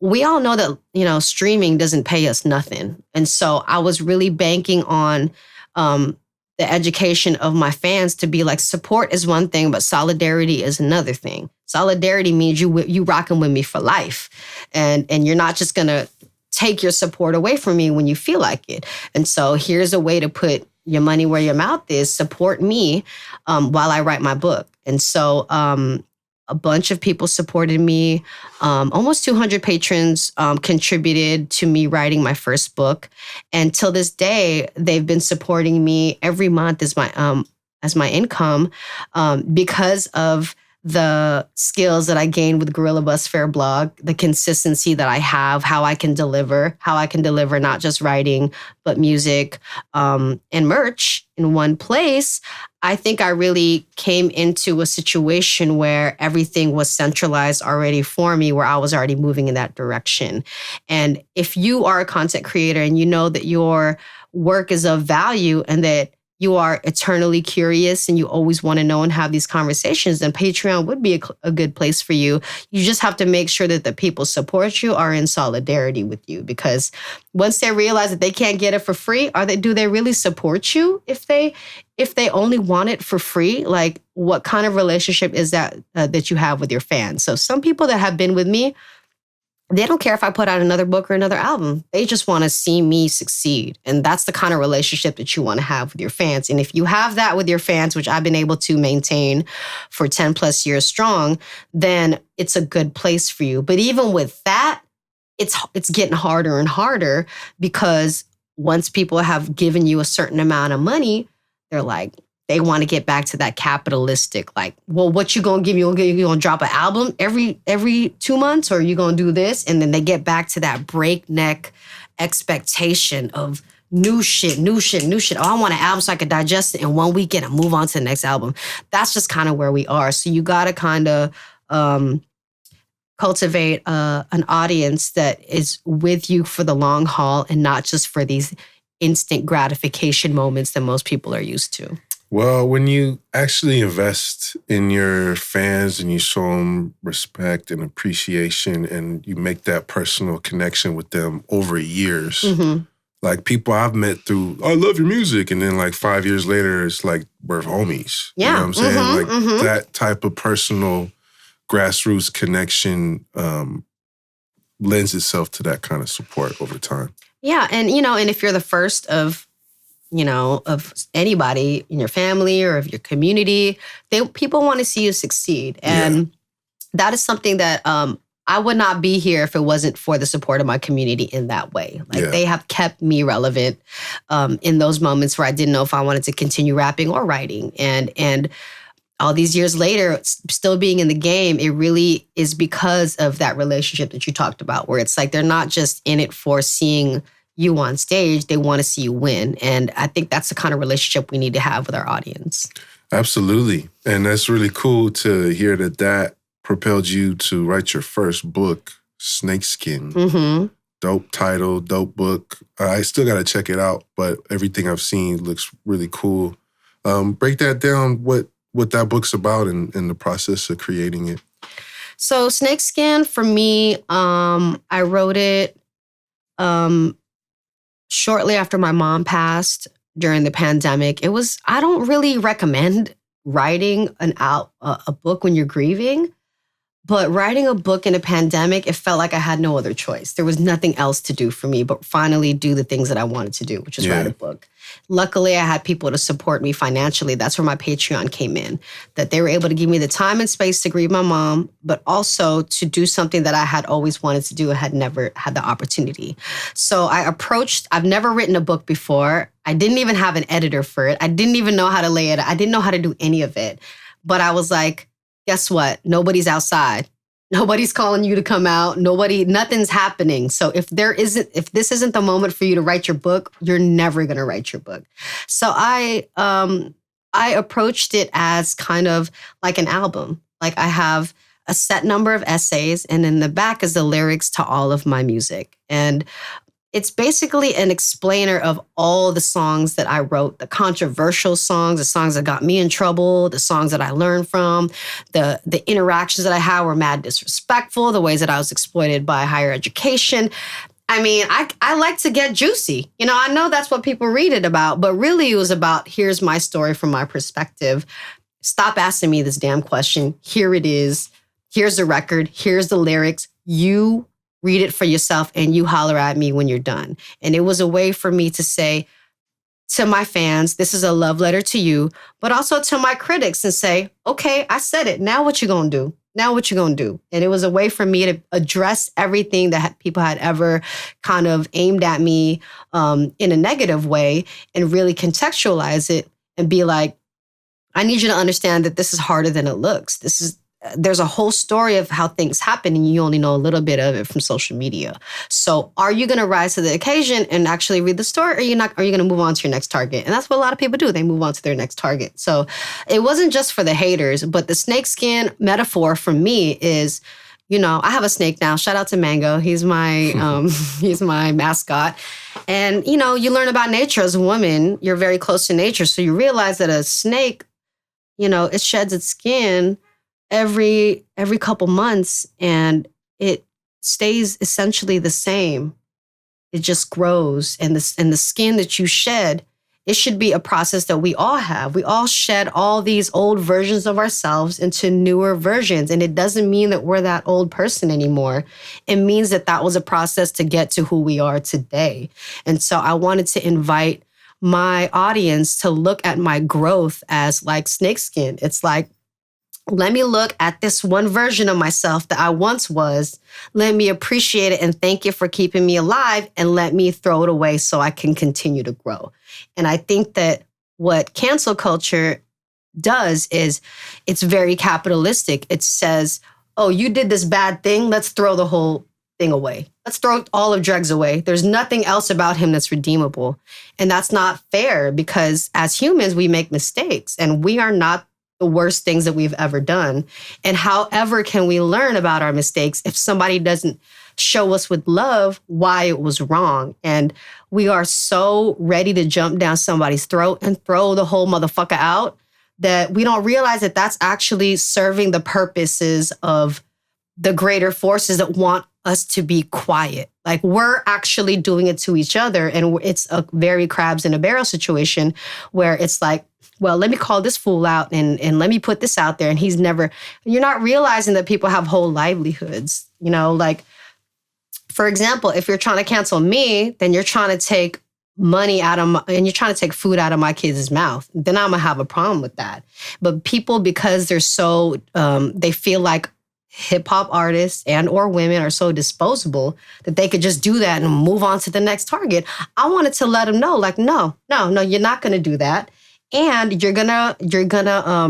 we all know that, streaming doesn't pay us nothing. And so I was really banking on the education of my fans to be like, support is one thing, but solidarity is another thing. Solidarity means you rocking with me for life. And you're not just going to take your support away from me when you feel like it. And so here's a way to put your money where your mouth is. Support me while I write my book. And so a bunch of people supported me. Almost 200 patrons contributed to me writing my first book. And till this day, they've been supporting me every month as my income because of the skills that I gained with Gorilla Bus Fair blog, the consistency that I have, how I can deliver not just writing, but music and merch in one place. I think I really came into a situation where everything was centralized already for me, where I was already moving in that direction. And if you are a content creator and you know that your work is of value and that you are eternally curious and you always want to know and have these conversations, then Patreon would be a good place for you. You just have to make sure that the people support you are in solidarity with you, because once they realize that they can't get it for free, do they really support you if they only want it for free? Like, what kind of relationship is that that you have with your fans? So some people that have been with me, they don't care if I put out another book or another album. They just want to see me succeed. And that's the kind of relationship that you want to have with your fans. And if you have that with your fans, which I've been able to maintain for 10 plus years strong, then it's a good place for you. But even with that, it's getting harder and harder, because once people have given you a certain amount of money, they're like, they want to get back to that capitalistic, like, well, what you gonna give me? You gonna drop an album every 2 months, or you gonna do this? And then they get back to that breakneck expectation of new shit. Oh, I want an album so I can digest it in 1 weekend and move on to the next album. That's just kind of where we are. So you gotta kind of cultivate an audience that is with you for the long haul and not just for these instant gratification moments that most people are used to. Well, when you actually invest in your fans and you show them respect and appreciation and you make that personal connection with them over years, like people I've met through, I love your music. And then like 5 years later, it's like we're homies. Yeah. You know what I'm saying? That type of personal grassroots connection lends itself to that kind of support over time. Yeah. And, and if you're the first of anybody in your family or of your community, people want to see you succeed. And that is something that I would not be here if it wasn't for the support of my community in that way. Like they have kept me relevant in those moments where I didn't know if I wanted to continue rapping or writing. And all these years later, still being in the game, it really is because of that relationship that you talked about, where it's like they're not just in it for seeing you on stage, they want to see you win. And I think that's the kind of relationship we need to have with our audience. Absolutely. And that's really cool to hear that propelled you to write your first book, Snakeskin. Mm-hmm. Dope title, dope book. I still got to check it out, but everything I've seen looks really cool. Break that down, what that book's about and the process of creating it. So Snakeskin, for me, I wrote it shortly after my mom passed during the pandemic. I don't really recommend writing a book when you're grieving, but writing a book in a pandemic, it felt like I had no other choice. There was nothing else to do for me but finally do the things that I wanted to do, which is write a book. Luckily, I had people to support me financially. That's where my Patreon came in, that they were able to give me the time and space to grieve my mom, but also to do something that I had always wanted to do and had never had the opportunity. So I've never written a book before. I didn't even have an editor for it. I didn't even know how to lay it. I didn't know how to do any of it. But I was like, guess what? Nobody's outside. Nobody's calling you to come out. Nothing's happening. So if this isn't the moment for you to write your book, you're never going to write your book. So I approached it as kind of like an album. Like I have a set number of essays, and in the back is the lyrics to all of my music. And it's basically an explainer of all the songs that I wrote, the controversial songs, the songs that got me in trouble, the songs that I learned from, the interactions that I had were mad disrespectful, the ways that I was exploited by higher education. I mean, I like to get juicy. You know, I know that's what people read it about, but really it was about, here's my story from my perspective. Stop asking me this damn question. Here it is. Here's the record. Here's the lyrics. You read it for yourself and you holler at me when you're done. And it was a way for me to say to my fans, this is a love letter to you, but also to my critics and say, okay, I said it. Now what you gonna do? Now what you gonna do? And it was a way for me to address everything that people had ever kind of aimed at me in a negative way and really contextualize it and be like, I need you to understand that this is harder than it looks. There's a whole story of how things happen and you only know a little bit of it from social media. So are you going to rise to the occasion and actually read the story, or are you going to move on to your next target? And that's what a lot of people do. They move on to their next target. So it wasn't just for the haters, but the snakeskin metaphor for me is, you know, I have a snake now. Shout out to Mango. He's my he's my mascot. And, you know, you learn about nature as a woman. You're very close to nature. So you realize that a snake, you know, it sheds its skin every couple months and it stays essentially the same. It just grows. And the skin that you shed, it should be a process that we all have. We all shed all these old versions of ourselves into newer versions. And it doesn't mean that we're that old person anymore. It means that was a process to get to who we are today. And so I wanted to invite my audience to look at my growth as like snakeskin. It's like, let me look at this one version of myself that I once was. Let me appreciate it and thank you for keeping me alive, and let me throw it away so I can continue to grow. And I think that what cancel culture does is it's very capitalistic. It says, oh, you did this bad thing. Let's throw the whole thing away. Let's throw all of Dregs away. There's nothing else about him that's redeemable. And that's not fair, because as humans, we make mistakes and we are not the worst things that we've ever done. And however can we learn about our mistakes if somebody doesn't show us with love why it was wrong? And we are so ready to jump down somebody's throat and throw the whole motherfucker out that we don't realize that that's actually serving the purposes of the greater forces that want us to be quiet. Like, we're actually doing it to each other. And it's a very crabs in a barrel situation where it's like, well, let me call this fool out and let me put this out there. And you're not realizing that people have whole livelihoods. You know, like, for example, if you're trying to cancel me, then you're trying to take money and you're trying to take food out of my kids' mouth. Then I'm going to have a problem with that. But people, because they're so, they feel like hip hop artists and or women are so disposable that they could just do that and move on to the next target. I wanted to let them know, like, no, you're not going to do that. And you're gonna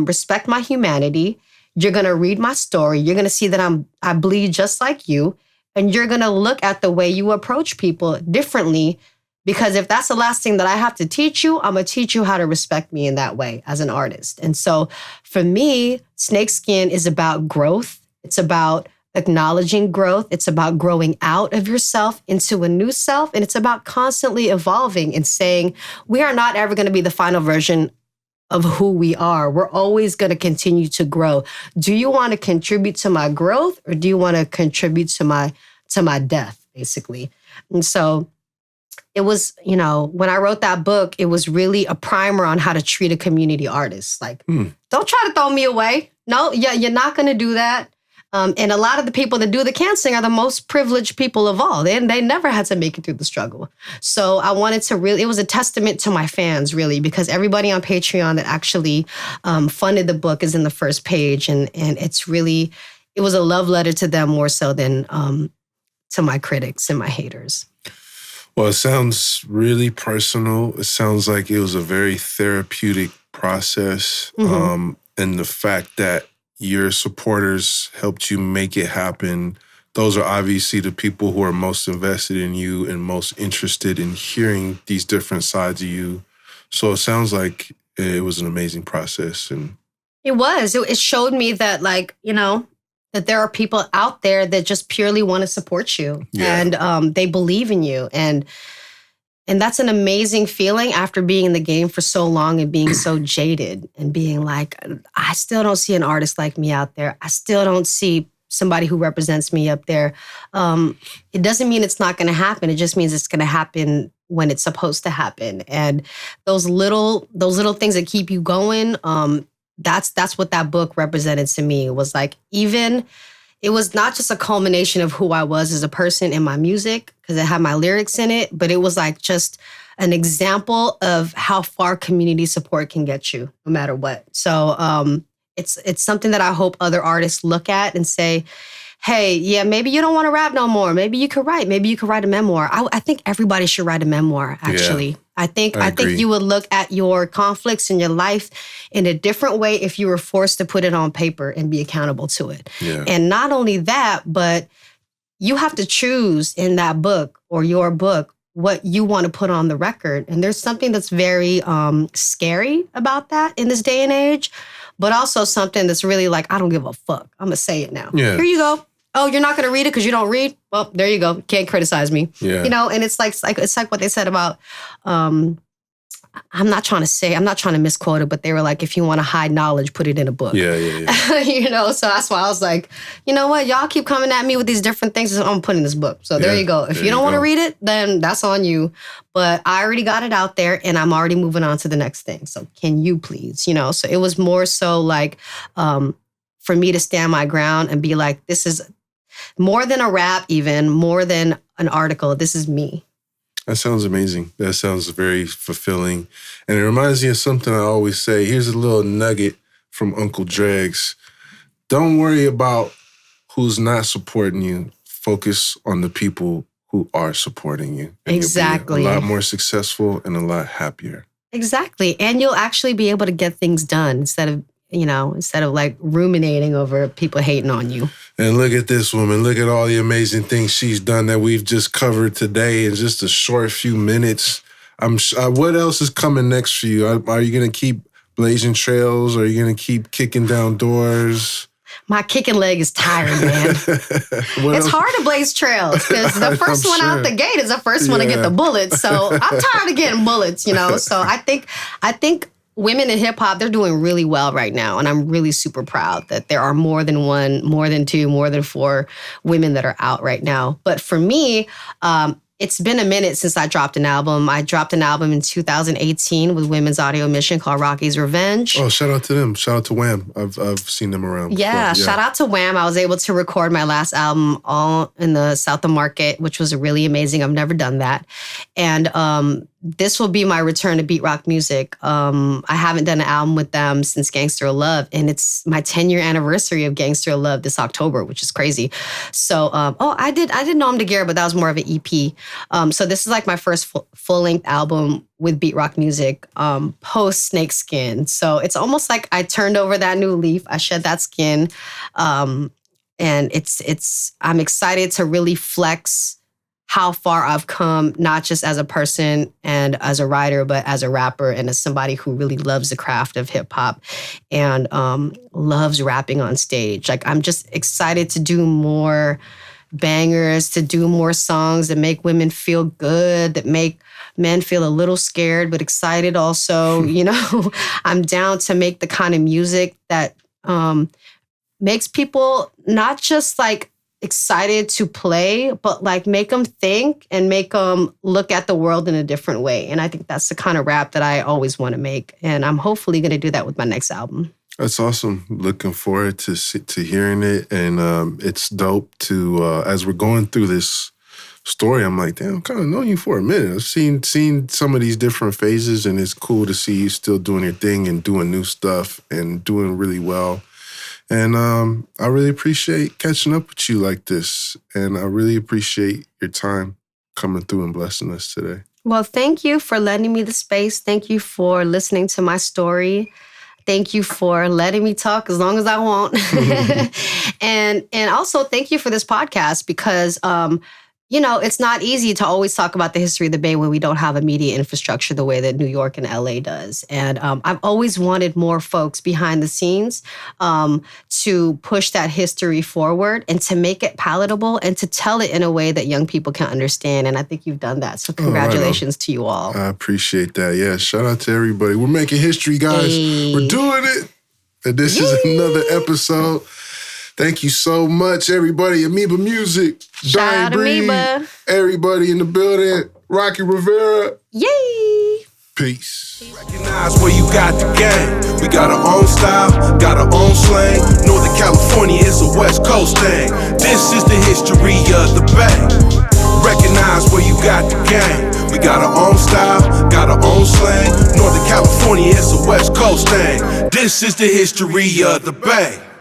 respect my humanity. You're going to read my story. You're going to see that I bleed just like you. And you're going to look at the way you approach people differently. Because if that's the last thing that I have to teach you, I'm going to teach you how to respect me in that way as an artist. And so for me, Snakeskin is about growth. It's about acknowledging growth. It's about growing out of yourself into a new self. And it's about constantly evolving and saying, we are not ever going to be the final version of who we are. We're always going to continue to grow. Do you want to contribute to my growth, or do you want to contribute to my death, basically? And so it was, when I wrote that book, it was really a primer on how to treat a community artist. Like, don't try to throw me away. No, you're not going to do that. And a lot of the people that do the canceling are the most privileged people of all. They never had to make it through the struggle. So I wanted to it was a testament to my fans, really, because everybody on Patreon that actually funded the book is in the first page. And it was a love letter to them more so than to my critics and my haters. Well, it sounds really personal. It sounds like it was a very therapeutic process. Mm-hmm. And the fact that your supporters helped you make it happen. Those are obviously the people who are most invested in you and most interested in hearing these different sides of you. So it sounds like it was an amazing process. And it was. It showed me that, that there are people out there that just purely want to support you. Yeah. And they believe in you. And that's an amazing feeling after being in the game for so long and being so jaded and being like, I still don't see an artist like me out there. I still don't see somebody who represents me up there. It doesn't mean it's not going to happen. It just means it's going to happen when it's supposed to happen. And those little things that keep you going, that's what that book represented to me. It was like, it was not just a culmination of who I was as a person in my music, because it had my lyrics in it, but it was like just an example of how far community support can get you, no matter what. So it's something that I hope other artists look at and say, hey, yeah, maybe you don't want to rap no more. Maybe you could write. Maybe you could write a memoir. I think everybody should write a memoir, actually. Yeah, I think you would look at your conflicts in your life in a different way if you were forced to put it on paper and be accountable to it. Yeah. And not only that, but you have to choose in that book or your book what you want to put on the record. And there's something that's very scary about that in this day and age, but also something that's really like, I don't give a fuck. I'm going to say it now. Yeah. Here you go. Oh, you're not going to read it because you don't read? Well, there you go. Can't criticize me. Yeah. And it's like what they said about, I'm not trying to misquote it, but they were like, if you want to hide knowledge, put it in a book. Yeah. So that's why I was like, you know what? Y'all keep coming at me with these different things. So I'm putting this book. So there you go. If you don't want to read it, then that's on you. But I already got it out there and I'm already moving on to the next thing. So can you please, So it was more so like for me to stand my ground and be like, this is more than a rap, even more than an article. This is me. That sounds amazing. That sounds very fulfilling. And it reminds me of something I always say. Here's a little nugget from Uncle Dregs. Don't worry about who's not supporting you. Focus on the people who are supporting you. And exactly. You'll be a lot more successful and a lot happier. Exactly. And you'll actually be able to get things done instead of like ruminating over people hating on you. And look at this woman. Look at all the amazing things she's done that we've just covered today in just a short few minutes. What else is coming next for you? Are you going to keep blazing trails? Are you going to keep kicking down doors? My kicking leg is tired, man. It's hard to blaze trails because the first one out the gate is the first one to get the bullets. So I'm tired of getting bullets, So I think women in hip hop, they're doing really well right now. And I'm really super proud that there are more than one, more than two, more than four women that are out right now. But for me, it's been a minute since I dropped an album. I dropped an album in 2018 with Women's Audio Mission called Rocky's Revenge. Oh, shout out to them. Shout out to Wham. I've seen them around. Yeah, shout out to Wham. I was able to record my last album all in the South of Market, which was really amazing. I've never done that. And this will be my return to beat rock music. I haven't done an album with them since Gangster of Love, and it's my 10-year anniversary of Gangster of Love this October, which is crazy. So, I did know I'm together, but that was more of an EP. So this is like my first full-length album with beat rock music, post Snakeskin. So it's almost like I turned over that new leaf. I shed that skin, and I'm excited to really flex how far I've come, not just as a person and as a writer, but as a rapper and as somebody who really loves the craft of hip hop and loves rapping on stage. Like, I'm just excited to do more bangers, to do more songs that make women feel good, that make men feel a little scared, but excited also. I'm down to make the kind of music that makes people not just like excited to play, but like make them think and make them look at the world in a different way. And I think that's the kind of rap that I always want to make. And I'm hopefully going to do that with my next album. That's awesome. Looking forward to hearing it. And it's dope to, as we're going through this story, I'm like, damn, I'm kind of known you for a minute. I've seen some of these different phases, and it's cool to see you still doing your thing and doing new stuff and doing really well. And I really appreciate catching up with you like this. And I really appreciate your time coming through and blessing us today. Well, thank you for letting me the space. Thank you for listening to my story. Thank you for letting me talk as long as I want. And also thank you for this podcast because, it's not easy to always talk about the history of the Bay when we don't have a media infrastructure the way that New York and LA does. And I've always wanted more folks behind the scenes to push that history forward and to make it palatable and to tell it in a way that young people can understand. And I think you've done that. So congratulations to you all. I appreciate that. Yeah, shout out to everybody. We're making history, guys. Hey. We're doing it. And this is another episode. Thank you so much, everybody. Amoeba Music. Shout out Amoeba. Everybody in the building. Rocky Rivera. Yay. Peace. Recognize where you got the game. We got our own style, got our own slang. Northern California is a West Coast thing. This is the history of the Bay. Recognize where you got the game. We got our own style, got our own slang. Northern California is a West Coast thing. This is the history of the Bay.